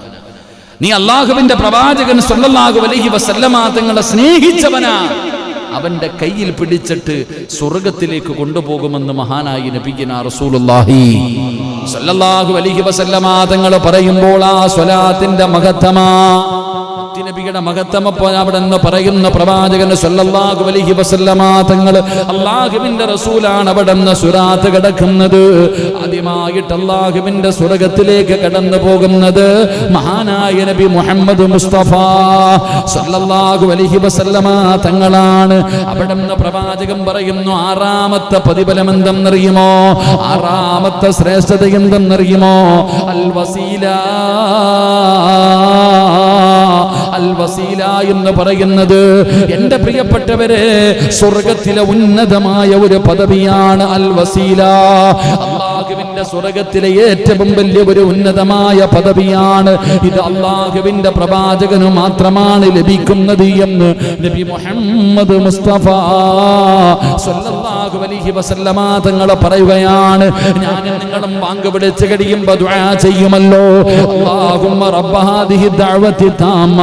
നീ അള്ളാഹുവിന്റെ പ്രവാചകൻ സല്ലല്ലാഹു അലൈഹി വസല്ലമ തങ്ങളെ സ്നേഹിച്ചവനാ. അവന്റെ കയ്യിൽ പിടിച്ചിട്ട് സ്വർഗത്തിലേക്ക് കൊണ്ടുപോകുമെന്ന് മഹാനായി നബിയുനാ റസൂലുള്ളാഹി സല്ലല്ലാഹു അലൈഹി വസല്ലമ തങ്ങൾ പറയുമ്പോൾ ആ സ്വലാത്തിന്റെ മഹത്വമാ, നബിയുടെ മഹത്വം അവിടെ നിന്ന് പറയുന്ന പ്രവാചകൻ സല്ലല്ലാഹു അലൈഹി വസല്ലമ തങ്ങൾ അല്ലാഹുവിന്റെ റസൂലാണ് അവിടെ നിന്ന് സിറാത്ത് കടക്കുന്നത്. ആദ്യമായിട്ട് അല്ലാഹുവിന്റെ സ്വർഗ്ഗത്തിലേക്ക് കടന്നു പോകുന്നത് മഹാനായ നബി മുഹമ്മദ് മുസ്തഫ സല്ലല്ലാഹു അലൈഹി വസല്ലമ തങ്ങളാണ്. അവിടെ നിന്ന് പ്രവാചകൻ പറയുന്നു, 6ാമത്തെ പ്രതിഫലം എന്തെന്നറിയുമോ? 6ാമത്തെ ശ്രേഷ്ഠത എന്തെന്നറിയുമോ? അൽ വസീല. അൽ വസീല എന്ന് പറയുന്നത്, എന്റെ പ്രിയപ്പെട്ടവരെ, സ്വർഗത്തിലെ ഉന്നതമായ ഒരു പദവിയാണ് അൽ വസീല. അല്ലാഹുവിന്റെ സ്വർഗത്തിലെ ഏറ്റവും വലിയ ഒരു ഉന്നതമായ പദവിയാണ് ഇത്. അല്ലാഹുവിന്റെ പ്രവാചകന് മാത്രമാണ് ലഭിക്കുന്നത് എന്ന് നബി മുഹമ്മദ് മുസ്തഫ സല്ലല്ലാഹു അലൈഹി വസല്ലമ തങ്ങൾ പറയുകയാണ്. ഞാനും നിങ്ങളും വാങ്ക് വിളിച്ച് കഴിയുമ്പോൾ ദുആ ചെയ്യുമല്ലോ, അല്ലാഹുമ്മ റബ്ബ ഹാദിഹി ദഅവതി താമ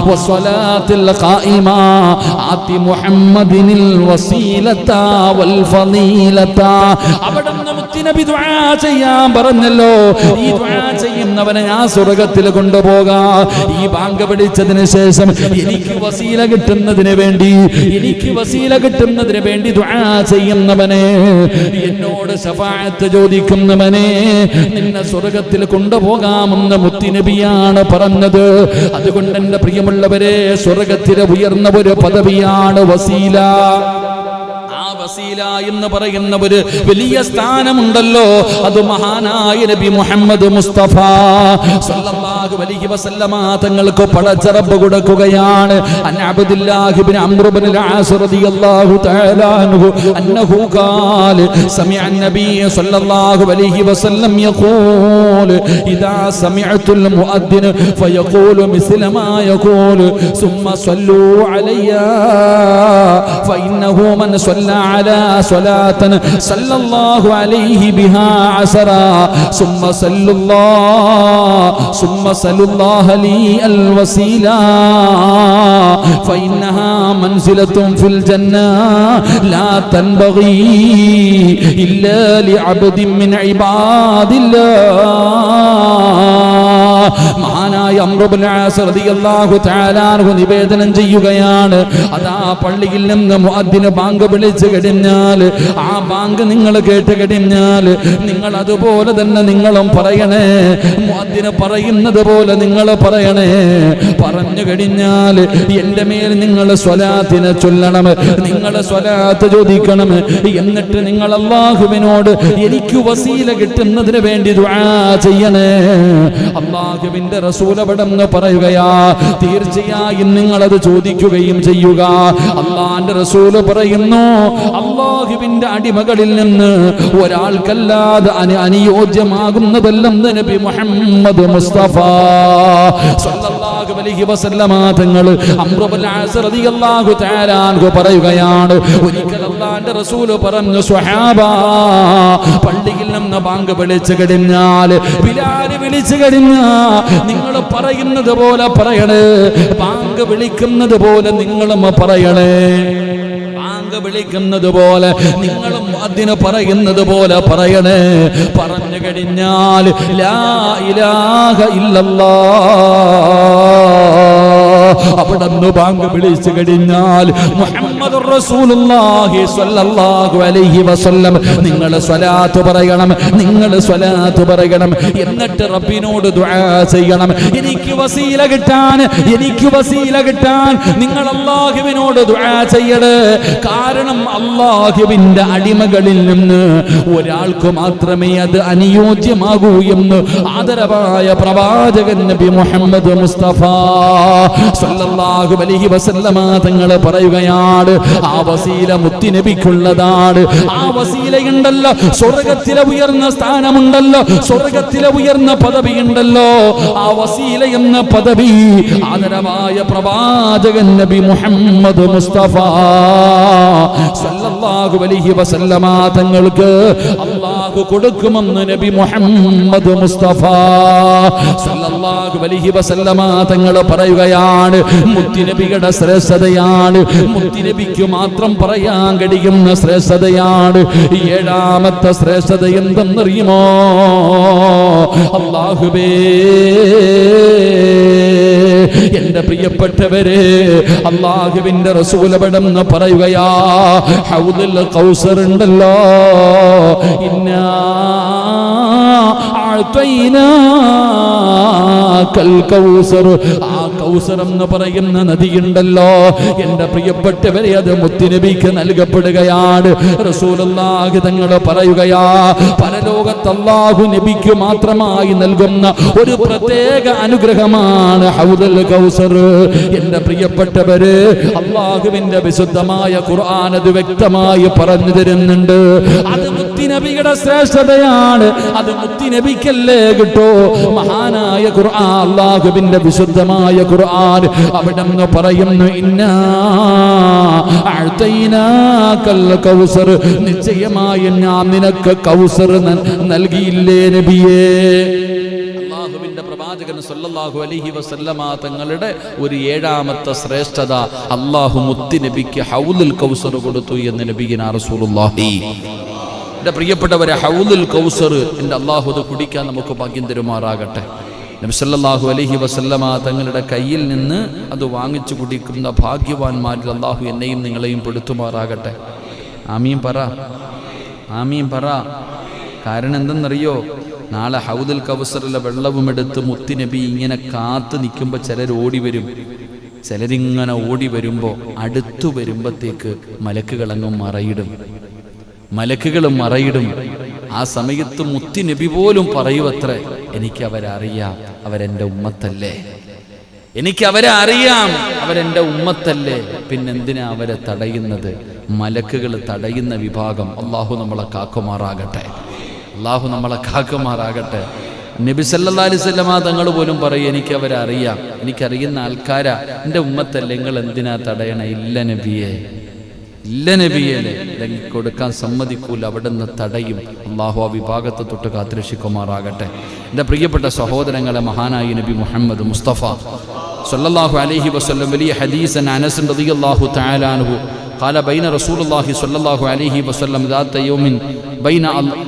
വസ്സലാത്തിൽ ഖായിമ ആതി മുഹമ്മദിനിൽ വസീലത വൽ ഫളീലത. അവിടുന്ന് മുത്തുനബി ദുആ ചെയ്യാൻ പറഞ്ഞല്ലോ. ഈ ദുആ ചെയ്യുന്നവനെ ഞാൻ സ്വർഗ്ഗത്തിൽ കൊണ്ടുപോകാം. ഈ ബാങ്ക് പിടിച്ചതിന് ശേഷം എനിക്ക് വസീല കിട്ടുന്നതിന് വേണ്ടി ദുആ ചെയ്യുന്നവനെ, എന്നോട് ശഫാഅത്ത് ചോദിക്കുന്നവനെ നിന്നെ സ്വർഗ്ഗത്തിൽ കൊണ്ടുപോകാമെന്ന് മുത്തുനബിയാണ് പറഞ്ഞത്. അതുകൊണ്ട് എന്റെ പ്രിയമുള്ളവരെ, സ്വർഗ്ഗത്തിലെ ഉയർന്ന ഒരു പദവിയാണ് വസീല. ആ വസീല എന്ന് പറയുന്ന ഒരു വലിയ സ്ഥാനമുണ്ടല്ലോ, അത് മഹാനായ നബി മുഹമ്മദ് മുസ്തഫ സല്ലല്ലാഹു അലൈഹി വസല്ലമ തങ്ങൾക്ക് പടച്ച റബ്ബ് കൊടുക്കുകയാണ്. അൻ അബ്ദുല്ലാഹി ഇബ്നു അംർ ഇബ്നുൽ ആസ് റളിയല്ലാഹു തആല അൻഹു അന്നഹു ഖാല സമിഅ അൻ-നബി സല്ലല്ലാഹു അലൈഹി വസല്ലം യഖൂൽ ഇദാ സമിഅതുൽ മുഅദ്ദിൻ ഫയഖൂലു മിസ്ല മാ യഖൂലു സുമ്മ സല്ലു അലയ്യാ ഫഇന്നഹു മൻ സല്ല അലാ സ്വലാതൻ സല്ലല്ലാഹു അലൈഹി ബിഹാ അസറ സുമ്മ സല്ലല്ലാഹു ലി അൽ വസീല ഫഇന്നഹാ മൻസിലത്തുൻ ഫിൽ ജന്ന ലാ തൻബഗി ഇല്ലാ ലിഅബ്ദിൻ മിൻ ഇബാദില്ലാഹ്. മഹാനായ അംർ ഇബ്നു ആസ് റളിയല്ലാഹു തആല അൻഹു നിവേദനം ചെയ്യുകയാണ്, അതാ പള്ളിയിൽ നിന്ന് മുഅദ്ദിൻ ബാങ്ക് വിളിച്ചു കഴിഞ്ഞാൽ, ആ ബാങ്ക് നിങ്ങൾ കേട്ട് കഴിഞ്ഞാൽ നിങ്ങൾ അതുപോലെ തന്നെ നിങ്ങളും പറയണേ. മുഅദ്ദിൻ പറയുന്നത് പോലെ നിങ്ങൾ പറയണേ. പറഞ്ഞു കഴിഞ്ഞാൽ എൻ്റെ മേൽ നിങ്ങൾ സ്വലാത്തിനെ ചൊല്ലണം, നിങ്ങൾ സ്വലാത്ത് ചോദിക്കണം. എന്നിട്ട് നിങ്ങൾ അല്ലാഹുവിനോട് എനിക്ക് വസീല കിട്ടുന്നതിന് വേണ്ടി ദുആ ചെയ്യണേ. അല്ലാഹുവിന്റെ റസൂൽ അവിടെന്ന് പറയുകയാ, തീർച്ചയായും നിങ്ങൾ അത് ചോദിക്കുകയും ചെയ്യുക. അല്ലാഹുവിന്റെ റസൂൽ പറയുന്നു, അല്ലാഹുവിന്റെ അടിമകളിൽ നിന്ന് ഒരാൾക്കല്ലാതെ അനുയോജ്യമാകുന്നതെല്ലാം നബി മുഹമ്മദ് മുസ്തഫ സല്ലല്ലാഹു അലൈഹി വസല്ലമ തങ്ങൾ അംർ ഇബ്നു ആസ് റളിയല്ലാഹു തആല അൻഹു പറയുകയാണ്, ഒരിക്കൽ അല്ലാഹുവിന്റെ റസൂൽ പറഞ്ഞു, സ്വഹാബ പള്ളിയിൽ നിന്ന് ബാങ്ക് വിളിച്ചു കഴിഞ്ഞാൽ, ബിലാൽ വിളിച്ചു കഴിഞ്ഞാൽ നിങ്ങൾ പറയുന്നത് പോലെ പറയണേ. ബാങ്ക് വിളിക്കുന്നത് പോലെ നിങ്ങളും പറയണേ. ബാങ്ക് വിളിക്കുന്നത് പോലെ നിങ്ങളും അതിന് പറയുന്നത് പോലെ പറയണേ. പറഞ്ഞു കഴിഞ്ഞാൽ ലാ ഇലാഹ ഇല്ലല്ലാഹ്, അവിടുന്ന് ബാങ്ക് വിളിച്ചു കഴിഞ്ഞാൽ മുഹമ്മദുർ റസൂലുള്ളാഹി സ്വല്ലല്ലാഹു അലൈഹി വസല്ലം നിങ്ങൾ സ്വലാത്ത് പറയണം, നിങ്ങൾ സ്വലാത്ത് പറയണം. എന്നിട്ട് റബ്ബിനോട് ദുആ ചെയ്യണം. എനിക്ക് വസീല കിട്ടാൻ, എനിക്ക് വസീല കിട്ടാൻ നിങ്ങൾ അല്ലാഹുവിനോട് ദുആ ചെയ്യണേ. കാരണം അല്ലാഹുവിന്റെ അടിമകളിൽ നിന്ന് ഒരാൾക്ക് മാത്രമേ അത് അനുയോജ്യമാകൂ എന്ന് ആദരവായ പ്രവാചകൻ നബി മുഹമ്മദ് മുസ്തഫ സല്ലല്ലാഹു അലൈഹി വസല്ലമ തങ്ങൾ പറയുകയാണ്, ആ വസീല മുത്തുനബിക്കുള്ളതാണ്. ആ വസീലയുണ്ടല്ലോ, സ്വർഗ്ഗത്തിലെ ഉയർന്ന സ്ഥാനമുണ്ടല്ലോ, സ്വർഗ്ഗത്തിലെ ഉയർന്ന പദവിയുണ്ടല്ലോ. ആ വസീല എന്ന പദവി ആദരവായ പ്രവാചകൻ നബി മുഹമ്മദ് മുസ്തഫ സല്ലല്ലാഹു അലൈഹി വസല്ലമ തങ്ങൾക്ക് അല്ലാഹു കൊടുക്കുമെന്ന് നബി മുഹമ്മദ് മുസ്തഫ സല്ലല്ലാഹു അലൈഹി വസല്ലമ തങ്ങൾ പറയുകയാണ്, മുത്തുനബിയുടെ ശ്രേഷ്ഠതയാണ്, മുത്തുനബിക്ക് മാത്രം പറയാൻ കഴിയുന്ന ശ്രേഷ്ഠതയാണ്. ഏഴാമത്തെ ശ്രേഷ്ഠത എന്തെന്നറിയുമോ? അല്ലാഹുവേ, എന്റെ പ്രിയപ്പെട്ടവരെ, അല്ലാഹുവിന്റെ റസൂൽ അവിടെന്ന് പറയുകയാ, ഹൗദുൽ കൗസർ ഉണ്ടല്ലോ, ഇന്നാ അഅ്തൈനാകൽ കൗസർ, ആ കൗസർ എന്ന് പറയുന്ന നദിയുണ്ടല്ലോ, എന്റെ പ്രിയപ്പെട്ടവരെ, അത് മുത്തുനബിക്ക് നൽകപ്പെടുകയാണ്. റസൂലുള്ളാഹി തങ്ങൾ പറയുകയാ, പരലോകത്ത് അല്ലാഹു നബിക്ക് മാത്രമായി നൽകുന്ന ഒരു പ്രത്യേക അനുഗ്രഹമാണ് ഹൗദുൽ കൗസർ. എന്റെ പ്രിയപ്പെട്ടവര്, അല്ലാഹുവിന്റെ വിശുദ്ധമായ ഖുർആൻ അത് വ്യക്തമായി പറഞ്ഞു തരുന്നുണ്ട്. അത് മുത്തുനബിയുടെ ശ്രേഷ്ഠതയാണ്. അത് മുത്തുനബിക്കല്ലേ കിട്ടോ. മഹാനായ ഖുർആൻ, അല്ലാഹുവിന്റെ വിശുദ്ധമായ ഖുർആൻ അവിടെന്ന് പറയുന്നു, ഇന്നാ അഅ്തൈനാകൽ കൗസർ, നിശ്ചയമായി ഞാൻ നിനക്ക് കൗസർ നൽകിയില്ലേ നബിയേ. അല്ലാഹുവിന്റെ പ്രവാചകൻ സല്ലല്ലാഹു അലൈഹി വസല്ലമ തങ്ങളുടെ ഒരു ഏഴാമത്തെ ശ്രേഷ്ഠത, അല്ലാഹു മുത്തുനബിക്ക് ഹൗദുൽ കൗസർ കൊടുത്തു എന്ന് നബിയിനാ റസൂലുള്ളാഹി. എൻ്റെ പ്രിയപ്പെട്ടവരെ, ഹൗദുൽ കൗസർ എൻ്റെ അല്ലാഹു അത് കുടിക്കാൻ നമുക്ക് ഭാഗ്യം തരുമാറാകട്ടെ. നബി സല്ലല്ലാഹു അലൈഹി വസല്ലമ തങ്ങളുടെ കയ്യിൽ നിന്ന് അത് വാങ്ങിച്ചു കുടിക്കുന്ന ഭാഗ്യവാന്മാരിൽ അല്ലാഹു എന്നെയും നിങ്ങളെയും പെടുത്തുമാറാകട്ടെ. ആമീൻ പറ, ആമീൻ പറ. കാരണം എന്തെന്നറിയോ? നാളെ ഹൗദുൽ കൗസറിലെ വെള്ളവും എടുത്ത് മുത്തുനബി ഇങ്ങനെ കാത്തു നിൽക്കുമ്പോൾ ചിലർ ഓടി വരും. ചിലരിങ്ങനെ ഓടി വരുമ്പോൾ അടുത്തു വരുമ്പോഴത്തേക്ക് മലക്കുകളങ്ങും മലക്കുകളും മറയിടും. ആ സമയത്ത് മുത്തി നബി പോലും പറയുവത്രേ, എനിക്കവരറിയാം, അവരെൻ്റെ ഉമ്മത്തല്ലേ, എനിക്കവരെ അറിയാം, അവരെൻ്റെ ഉമ്മത്തല്ലേ, പിന്നെന്തിനാ അവരെ തടയുന്നത്? മലക്കുകൾ തടയുന്ന വിഭാഗം. അള്ളാഹു നമ്മളെ കാക്കുമാറാകട്ടെ, അള്ളാഹു നമ്മളെ കാക്കുമാറാകട്ടെ. നബി സല്ലല്ലാഹു അലൈഹി വസല്ലമ തങ്ങൾ പോലും പറയും, എനിക്കവരെ അറിയാം, എനിക്കറിയുന്ന ആൾക്കാരാ, എൻ്റെ ഉമ്മത്തല്ലേ, നിങ്ങൾ എന്തിനാ തടയണ? ഇല്ല നബിയെ, ഇല്ല നബിയെ, കൊടുക്കാൻ സമ്മതിക്കൂല, അവിടെ നിന്ന് തടയും. അള്ളാഹു ആ വിഭാഗത്തെ തൊട്ട് കാത്തുരക്ഷിക്കുമാറാകട്ടെ. എൻ്റെ പ്രിയപ്പെട്ട സഹോദരങ്ങളെ, മഹാനായ നബി മുഹമ്മദ് മുസ്തഫ സല്ലല്ലാഹു അലൈഹി വസല്ലം വലിയ ഹദീസൻ അനസ് റളിയല്ലാഹു തആല അൻഹു ഖാല ബൈന റസൂലുള്ളാഹി സ്വല്ലല്ലാഹു അലൈഹി വസല്ലം ദാത യൗമിൻ ബൈന.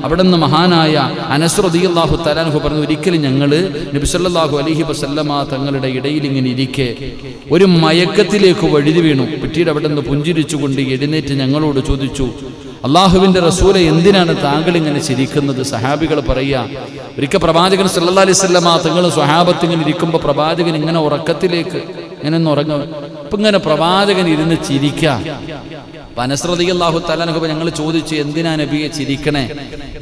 അവിടുന്ന് മഹാനായ അനസ് റളിയല്ലാഹു തആല അൻഹു പറഞ്ഞു, ഒരിക്കലും ഞങ്ങൾ നബി സല്ലല്ലാഹു അലൈഹി വസല്ലമ തങ്ങളുടെ ഇടയിൽ ഇങ്ങനെ ഇരിക്കെ ഒരു മയക്കത്തിലേക്ക് വഴുതി വീണു. പിന്നീട് അവിടെ നിന്ന് പുഞ്ചിരിച്ചുകൊണ്ട് എഴുന്നേറ്റ് ഞങ്ങളോട് ചോദിച്ചു, അള്ളാഹുവിൻ്റെ റസൂലെ, എന്തിനാണ് താങ്കൾ ഇങ്ങനെ ചിരിക്കുന്നത്? സഹാബികൾ പറയുക, ഒരിക്കൽ പ്രവാചകൻ സല്ലല്ലാഹു അലൈഹി വസല്ലമ തങ്ങൾ സ്വഹാബത്ത് ഇങ്ങനെ ഇരിക്കുമ്പോൾ പ്രവാചകൻ ഇങ്ങനെ ഉറക്കത്തിലേക്ക് ഇങ്ങനെ ഒന്ന് ഉറങ്ങും. അപ്പം ഇങ്ങനെ പ്രവാചകൻ ഇരുന്ന് ചിരിക്കാം. അനസ് റളിയല്ലാഹു തആല അൻഹു ഞങ്ങൾ ചോദിച്ചു, എന്തിനാ നബിയെ ചിരിക്കണേ,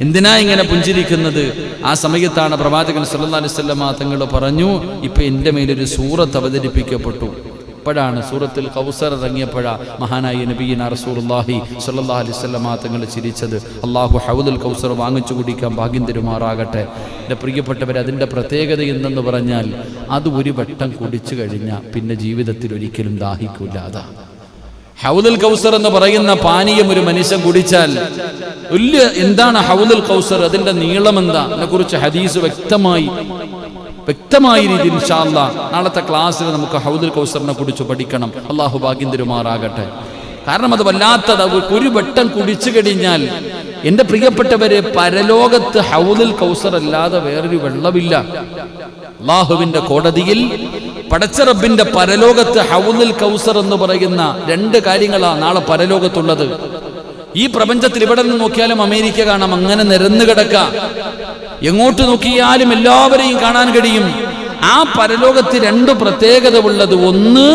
എന്തിനാ ഇങ്ങനെ പുഞ്ചിരിക്കുന്നത്? ആ സമയത്താണ് പ്രവാചകൻ സല്ലല്ലാഹു അലൈഹി വസല്ലമ തങ്ങൾ പറഞ്ഞു, ഇപ്പൊ എൻ്റെ മേലൊരു സൂറത്ത് അവതരിപ്പിക്കപ്പെട്ടു. അപ്പോഴാണ് സൂറത്തുൽ കൗസർ ഇറങ്ങിയപ്പോഴാ മഹാനായ നബിയിന റസൂലുള്ളാഹി സ്വല്ലല്ലാഹു അലൈഹി വസല്ലമ തങ്ങൾ ചിരിച്ചത്. അള്ളാഹു ഹൗദുൽ കൗസർ വാങ്ങിച്ചു കുടിക്കാൻ ഭാഗ്യം തരുമാറാകട്ടെ. എൻ്റെ പ്രിയപ്പെട്ടവർ, അതിൻ്റെ പ്രത്യേകത എന്തെന്ന് പറഞ്ഞാൽ, അത് ഒരു വട്ടം കുടിച്ചു കഴിഞ്ഞാൽ പിന്നെ ജീവിതത്തിൽ ഒരിക്കലും ദാഹിക്കൂല. അതാ ഹൗദുൽ കൗസർ എന്ന് പറയുന്ന പാനീയം ഒരു മനുഷ്യൻ കുടിച്ചാൽ എന്താണ് ഹൗദുൽ കൗസർ, അതിൻ്റെ നീളം എന്താ, അതിനെക്കുറിച്ച് ഹദീസ് വ്യക്തമായ രീതിയിൽ ഇൻഷാ അല്ലാഹ് നാളത്തെ ക്ലാസ്സിൽ നമുക്ക് ഹൗദുൽ കൗസറിനെ കുറിച്ച് പഠിക്കണം. അള്ളാഹു ഭാഗ്യം തരുമാറാകട്ടെ. കാരണം അത് വല്ലാത്തത്, ഒരു വട്ടം കുടിച്ചു കഴിഞ്ഞാൽ എൻ്റെ പ്രിയപ്പെട്ടവരെ, പരലോകത്ത് ഹൗദുൽ കൗസർ അല്ലാതെ വേറൊരു വെള്ളമില്ല. അള്ളാഹുവിൻ്റെ കോടതിയിൽ പടച്ച റബ്ബിന്റെ പരലോകത്ത് ഹൗദുൽ കൗസർ എന്ന് പറയുന്ന രണ്ട് കാര്യങ്ങളാണ് നാളെ പരലോകത്തുള്ളത്. ഈ പ്രപഞ്ചത്തിൽ ഇവിടെ നിന്ന് നോക്കിയാലും അമേരിക്ക കാണാം, അങ്ങനെ നിരന്നു കിടക്കാം. എങ്ങോട്ട് നോക്കിയാലും എല്ലാവരെയും കാണാൻ കഴിയും. ആ പരലോകത്ത് രണ്ട് പ്രത്യേകത ഉള്ളത്. ഒന്ന്,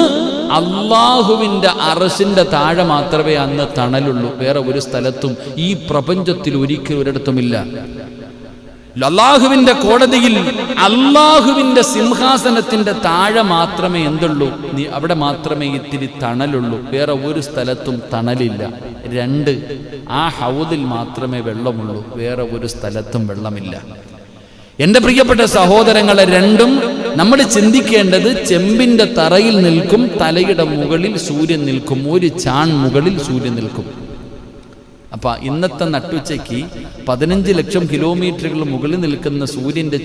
അള്ളാഹുവിന്റെ അർശിന്റെ താഴെ മാത്രമേ അന്ന് തണലുള്ളൂ. വേറെ ഒരു സ്ഥലത്തും ഈ പ്രപഞ്ചത്തിൽ ഒരിക്കലും ഒരിടത്തുമില്ല. അള്ളാഹുവിന്റെ കോടതിയിൽ അള്ളാഹുവിന്റെ സിംഹാസനത്തിന്റെ താഴെ മാത്രമേ എന്തുള്ളൂ, അവിടെ മാത്രമേ ഇത്തിരി തണലുള്ളൂ. വേറെ ഒരു സ്ഥലത്തും തണലില്ല. രണ്ട്, ആ ഹൗദിൽ മാത്രമേ വെള്ളമുള്ളൂ. വേറെ ഒരു സ്ഥലത്തും വെള്ളമില്ല. എൻ്റെ പ്രിയപ്പെട്ട സഹോദരങ്ങളെ, രണ്ടും നമ്മൾ ചിന്തിക്കേണ്ടത്, ചെമ്പിന്റെ തറയിൽ നിൽക്കും, തലയുടെ മുകളിൽ സൂര്യൻ നിൽക്കും, ഒരു ചാൺ മുകളിൽ സൂര്യൻ നിൽക്കും. അപ്പൊ ഇന്നത്തെ നട്ടുച്ചയ്ക്ക് 15 ലക്ഷം കിലോമീറ്ററുകൾ മുകളിൽ നിൽക്കുന്ന സൂര്യന്റെ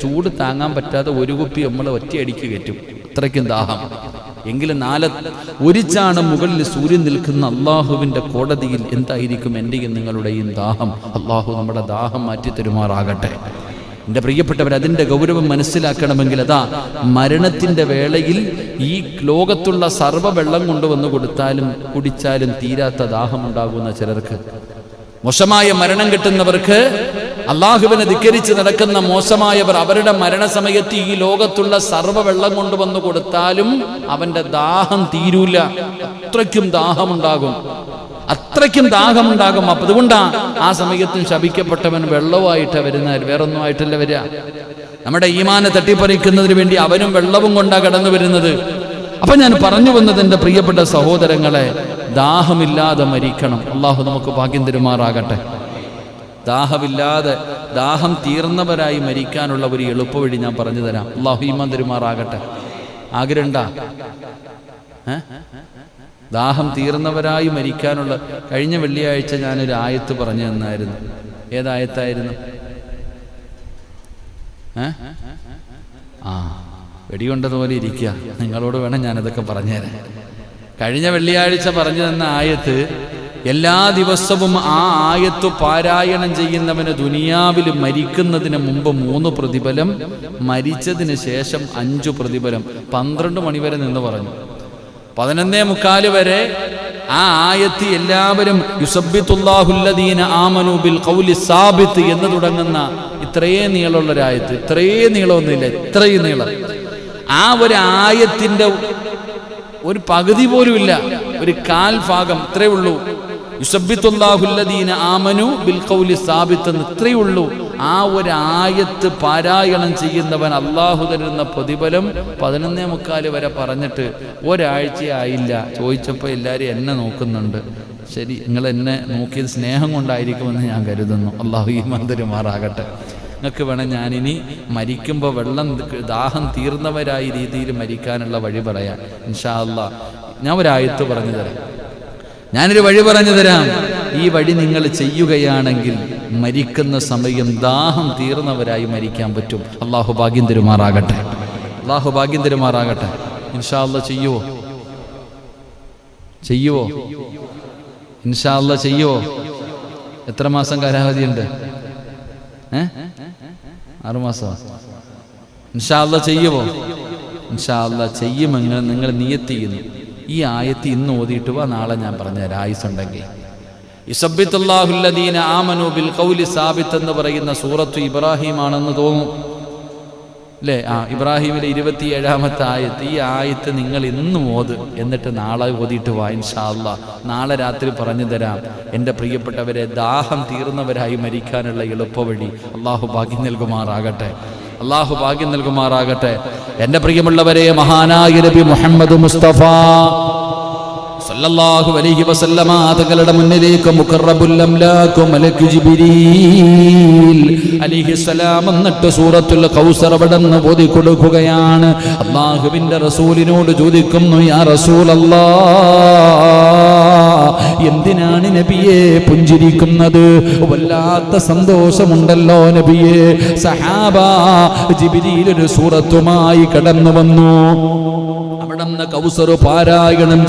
ചൂട് താങ്ങാൻ പറ്റാതെ ഒരു കുപ്പി നമ്മൾ ഒറ്റയടിക്ക് കയറ്റും. അത്രയ്ക്കും ദാഹം. എങ്കിലും ഒരു ചാണ് മുകളിൽ സൂര്യൻ നിൽക്കുന്ന അള്ളാഹുവിന്റെ കോടതിയിൽ എന്തായിരിക്കും എന്റെയും നിങ്ങളുടെയും ദാഹം? അള്ളാഹു നമ്മുടെ ദാഹം മാറ്റി തരുമാറാകട്ടെ. എൻ്റെ പ്രിയപ്പെട്ടവർ, അതിൻ്റെ ഗൗരവം മനസ്സിലാക്കണമെങ്കിൽ അതാ മരണത്തിൻ്റെ വേളയിൽ ഈ ലോകത്തുള്ള സർവ്വ വെള്ളം കൊണ്ടുവന്ന് കുടിച്ചാലും തീരാത്ത ദാഹമുണ്ടാകുന്ന ചിലർക്ക്, മോശമായ മരണം കിട്ടുന്നവർക്ക്, അള്ളാഹുവിനെ ധിക്കരിച്ച് നടക്കുന്ന മോശമായവർ, അവരുടെ മരണസമയത്ത് ഈ ലോകത്തുള്ള സർവ്വ വെള്ളം കൊണ്ടുവന്ന് കൊടുത്താലും അവൻ്റെ ദാഹം തീരൂല. അത്രയ്ക്കും ദാഹമുണ്ടാകും. അപ്പൊ അതുകൊണ്ടാ ആ സമയത്തും ശപിക്കപ്പെട്ടവൻ വെള്ളവുമായിട്ടാണ് വരുന്നത്, വേറൊന്നും ആയിട്ടല്ല വരിക. നമ്മുടെ ഈമാനെ തട്ടിപ്പറിക്കുന്നതിന് വേണ്ടി അവനും വെള്ളവും കൊണ്ടാ കടന്നു വരുന്നത്. അപ്പൊ ഞാൻ പറഞ്ഞു വന്നത്, എൻ്റെ പ്രിയപ്പെട്ട സഹോദരങ്ങളെ, ദാഹമില്ലാതെ മരിക്കണം. അള്ളാഹു നമുക്ക് ഭാഗ്യം തരുമാറാകട്ടെ. ദാഹം തീർന്നവരായി മരിക്കാനുള്ള ഒരു എളുപ്പവഴി ഞാൻ പറഞ്ഞു തരാം. അള്ളാഹു ഈമാൻ തരുമാറാകട്ടെ. ആഗ്രഹമുണ്ടാ? ദാഹം തീർന്നവരായി മരിക്കാനുള്ള, കഴിഞ്ഞ വെള്ളിയാഴ്ച ഞാനൊരു ആയത്ത് പറഞ്ഞു തന്നായിരുന്നു. ഏതായത്തായിരുന്നു? വെടികൊണ്ടതുപോലെ ഇരിക്കുക. നിങ്ങളോട് വേണം ഞാനതൊക്കെ പറഞ്ഞുതരാൻ. കഴിഞ്ഞ വെള്ളിയാഴ്ച പറഞ്ഞു തന്ന ആയത്ത്, എല്ലാ ദിവസവും ആ ആയത്ത് പാരായണം ചെയ്യുന്നവന് ദുനിയാവിൽ മരിക്കുന്നതിന് മുമ്പ് 3 പ്രതിഫലം, മരിച്ചതിന് ശേഷം 5 പ്രതിഫലം. 12 മണിവരെ നിന്ന് പറഞ്ഞു. 11:45 വരെ ആ ആയത്ത് എല്ലാവരും യുസബ്ബിതുല്ലാഹുല്ലദീന ആമനു ബിൽ ഖൗലി സാബിത്ത് എന്ന് തുടങ്ങുന്ന ഇത്രയും നീളമുള്ളൊരായത്ത്. ഇത്രയും നീളമൊന്നുമില്ല, ഇത്രയും നീളം. ആ ഒരു ആയത്തിന്റെ ഒരു പകുതി പോലും ഇല്ല, ഒരു കാൽ ഭാഗം ഇത്രേ ഉള്ളൂ. യുസബ്ബിത്തുല്ലാഹുല്ലദീന ആമനു ബിൽ ഖൗലി സാബിത്ത് എന്ന് ഇത്രയേ ഉള്ളൂ. ആ ഒരു ആയത്ത് പാരായണം ചെയ്യുന്നവൻ അള്ളാഹു തരുന്ന പ്രതിഫലം 11:45 വരെ പറഞ്ഞിട്ട് ഒരാഴ്ചയായില്ല. ചോദിച്ചപ്പോൾ എല്ലാവരും എന്നെ നോക്കുന്നുണ്ട്. ശരി, നിങ്ങൾ എന്നെ നോക്കിയത് സ്നേഹം കൊണ്ടായിരിക്കുമെന്ന് ഞാൻ കരുതുന്നു. അള്ളാഹു ഈമാൻ തരുമാറാകട്ടെ. നിങ്ങൾക്ക് വേണം ഞാനിനി മരിക്കുമ്പോൾ ദാഹം തീർന്നവരായ രീതിയിൽ മരിക്കാനുള്ള വഴി പറയാം ഇൻഷാ അല്ലാഹ്. ഞാൻ ഒരായത്ത് പറഞ്ഞു തരാം, ഞാനൊരു വഴി പറഞ്ഞു തരാം. ഈ വഴി നിങ്ങൾ ചെയ്യുകയാണെങ്കിൽ മരിക്കുന്ന സമയം ദാഹം തീർന്നവരായി മരിക്കാൻ പറ്റും. അള്ളാഹു ഭാഗ്യം തരുമാറാകട്ടെ, അള്ളാഹു ഭാഗ്യം തരുമാറാകട്ടെ. ഇൻഷാ അല്ലാഹ് ചെയ്യുവോ? ഇൻഷാ അല്ലാഹ് ചെയ്യുവോ? എത്ര മാസം കാലാവധിയുണ്ട്? 6 മാസം. ഇൻഷാ അല്ലാഹ് ചെയ്യുവോ? ഇൻഷാ അല്ലാഹ് ചെയ്യുമെന്ന് നിങ്ങൾ നിയത്ത് ചെയ്യുന്നു. ഈ ആയത്ത് ഇന്ന് ഓതിയിട്ട് വാ, നാളെ ഞാൻ പറഞ്ഞുതരാം ആയുസുണ്ടെങ്കിൽ. യുസബ്ബിത്തുല്ലാഹുല്ലദീന ആമനു ബിൽ ഖൗലി സാബിത്ത് എന്ന് പറയുന്ന സൂറത്ത് ഇബ്രാഹിം ആണെന്ന് തോന്നും അല്ലേ? ഇബ്രാഹിമിലെ 27-ാമത്തെ ആയത്ത്. ഈ ആയത്ത് നിങ്ങൾ ഇന്നും ഓത്, എന്നിട്ട് നാളെ ഓതിയിട്ട് വാ ഇൻഷാ അല്ലാഹ്. നാളെ രാത്രി പറഞ്ഞു തരാം എൻ്റെ പ്രിയപ്പെട്ടവരെ, ദാഹം തീർന്നവരായി മരിക്കാനുള്ള എളുപ്പവഴി. അള്ളാഹു ഭാഗ്യം നൽകുമാറാകട്ടെ, അള്ളാഹു ഭാഗ്യം നൽകുമാറാകട്ടെ. എൻ്റെ പ്രിയമുള്ളവരെ, മഹാനായ നബി മുഹമ്മദ് മുസ്തഫ സല്ലല്ലാഹു അലൈഹി വസല്ലമ തങ്ങളുടെ മുന്നിലേക്ക് മുഖറബുൽ അംലാകു മലക്ക് ജിബ്രീൽ അലൈഹിസ്സലാം എന്നിട്ട് സൂറത്തുൽ കൗസർ അവിടെന്ന് ഓതി കൊടുക്കുകയാണ്. അല്ലാഹുവിൻ്റെ റസൂലിനോട് ചോദിക്കുന്നു, യാ റസൂലല്ലാഹ്, എന്തിനാണ് നബിയെ പുഞ്ചിരിക്കുന്നത്? വല്ലാത്ത സന്തോഷമുണ്ടല്ലോ നബിയെ. സഹാബ ജിബ്രീൽ ഒരു സൂറത്തുമായി കടന്നു വന്നു. അവിടുന്ന് കൗസർ പാരായണം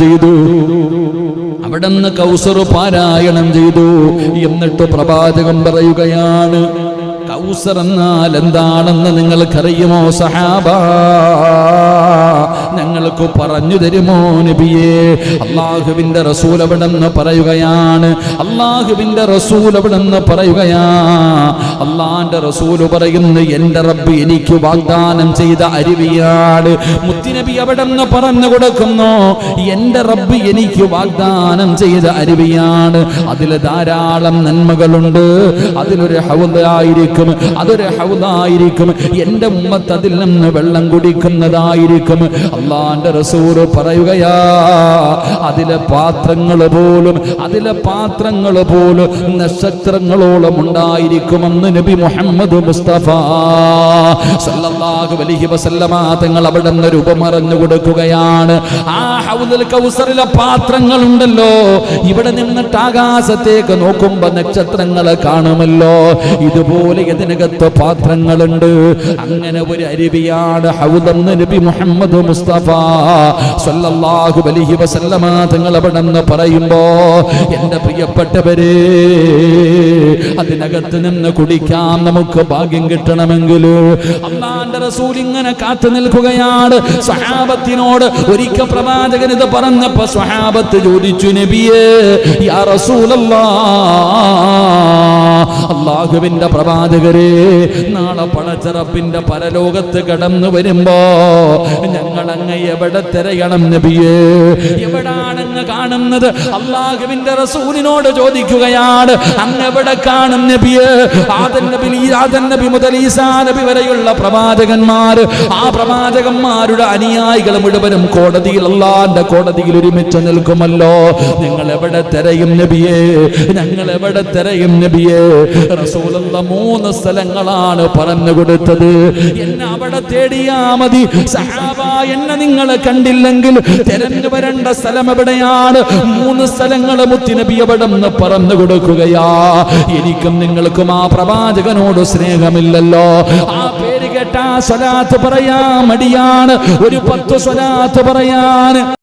ചെയ്തു. എന്നിട്ട് പ്രവാചകൻ പറയുകയാണ്, കൗസർ എന്നാൽ എന്താണെന്ന് നിങ്ങൾക്കറിയുമോ സഹാബ? ഞങ്ങൾക്ക് പറഞ്ഞു തരുമോ നബിയെ? അള്ളാഹുവിന്റെ റസൂൽ അവിടെന്ന് പറയുകയാണ്. അള്ളാന്റെ റസൂല് പറയുന്നു, എന്റെ റബ്ബ് എനിക്ക് വാഗ്ദാനം ചെയ്ത അരുവിയാണ്. മുത്തുനബി അവിടെന്ന് പറഞ്ഞു കൊടുക്കുന്നു, എന്റെ റബ്ബ് എനിക്ക് വാഗ്ദാനം ചെയ്ത അരുവിയാണ്. അതിൽ ധാരാളം നന്മകളുണ്ട്. അതിലൊരു ഹൗദായിരിക്കും, എന്റെ ഉമ്മത്ത് അതിൽ നിന്ന് വെള്ളം കുടിക്കുന്നതായിരിക്കും. അള്ളാന്റെ റസൂല് പറയുകയാ, അതിലെ പാത്രങ്ങൾ പോലും നക്ഷത്രങ്ങളോളം ഉണ്ടായിരിക്കുമെന്ന് നബി മുഹമ്മദ് മുസ്തഫ സല്ലല്ലാഹു അലൈഹി വസല്ലമ തങ്ങൾ അവിടെ നിന്ന് രൂപമറിഞ്ഞു കൊടുക്കുകയാണ്. ആ ഹൗദുൽ കൗസറിലെ പാത്രങ്ങളുണ്ടല്ലോ, ഇവിടെ നിന്നിട്ട് ആകാശത്തേക്ക് നോക്കുമ്പോ നക്ഷത്രങ്ങളെ കാണുമല്ലോ, ഇതുപോലെ ഇതിനകത്ത് പാത്രങ്ങളുണ്ട്. അങ്ങനെ ഒരു അരുവിയാണ് ഹൗദെന്ന് നബി മുഹമ്മദ് മുസ്തഫ സല്ലല്ലാഹു അലൈഹി വസല്ലമ തങ്ങൾ അവിടെ നിന്ന് പറയുമ്പോ, എന്റെ പ്രിയപ്പെട്ടവരെ, അതിനകത്ത് നിന്ന് കുടിക്കാൻ നമുക്ക് ഭാഗ്യം കിട്ടണമെങ്കിൽ അല്ലാഹുവിന്റെ റസൂൽ ഇങ്ങനെ കാത്തു നിൽക്കുകയാണ്. സ്വഹാബത്തിനോട് ഒരിക്കൽ പ്രവാചകൻ ഇത് പറഞ്ഞപ്പോ സ്വഹാബത്ത് ചോദിച്ചു, നബിയേ, യാ റസൂലല്ലാഹ്, അല്ലാഹുവിന്റെ പ്രവാചകരെ, നാളെ പടച്ചറപ്പിന്റെ പരലോകത്ത് കടന്നു വരുമ്പോ ഞങ്ങൾ അങ്ങ് എവിടെ തിരയണം നബിയേ? എവിടാണെന്ന് കാണുന്നത്? അല്ലാഹുവിന്റെ റസൂലിനോട് ചോദിക്കുകയാണ്, അങ്ങ് എവിടെ കാണും നബിയേ? ആദം നബി മുതൽ ഈസാ നബി വരെയുള്ള പ്രവാചകന്മാര്, ആ പ്രവാചകന്മാരുടെ അനുയായികൾ മുഴുവനും കോടതിയിൽ, അല്ലാഹുവിന്റെ കോടതിയിൽ ഒരുമിച്ച് നിൽക്കുമല്ലോ. നിങ്ങൾ എവിടെ തിരയും നബിയേ? ഞങ്ങൾ എവിടെ തിരയും നബിയേ? റസൂലുള്ള 3 സ്ഥലങ്ങളാണ് പറഞ്ഞു കൊടുത്തത്. എന്നെ അവിടെ തേടിയാ മതി. സഹാബ, എന്നെ നിങ്ങൾ കണ്ടില്ലെങ്കിൽ തിരഞ്ഞു വരേണ്ട സ്ഥലം എവിടെയാണ്? 3 സ്ഥലങ്ങൾ മുത്തുനബി അവിടെ നിന്ന് പറഞ്ഞു കൊടുക്കുകയാ. എനിക്കും നിങ്ങൾക്കും ആ പ്രവാചകനോട് സ്നേഹമില്ലല്ലോ. ആ പേര് കേട്ടാ സ്വലാത്ത് പറയാൻ മടിയാണ്. ഒരു 10 സ്വലാത്ത് പറയാൻ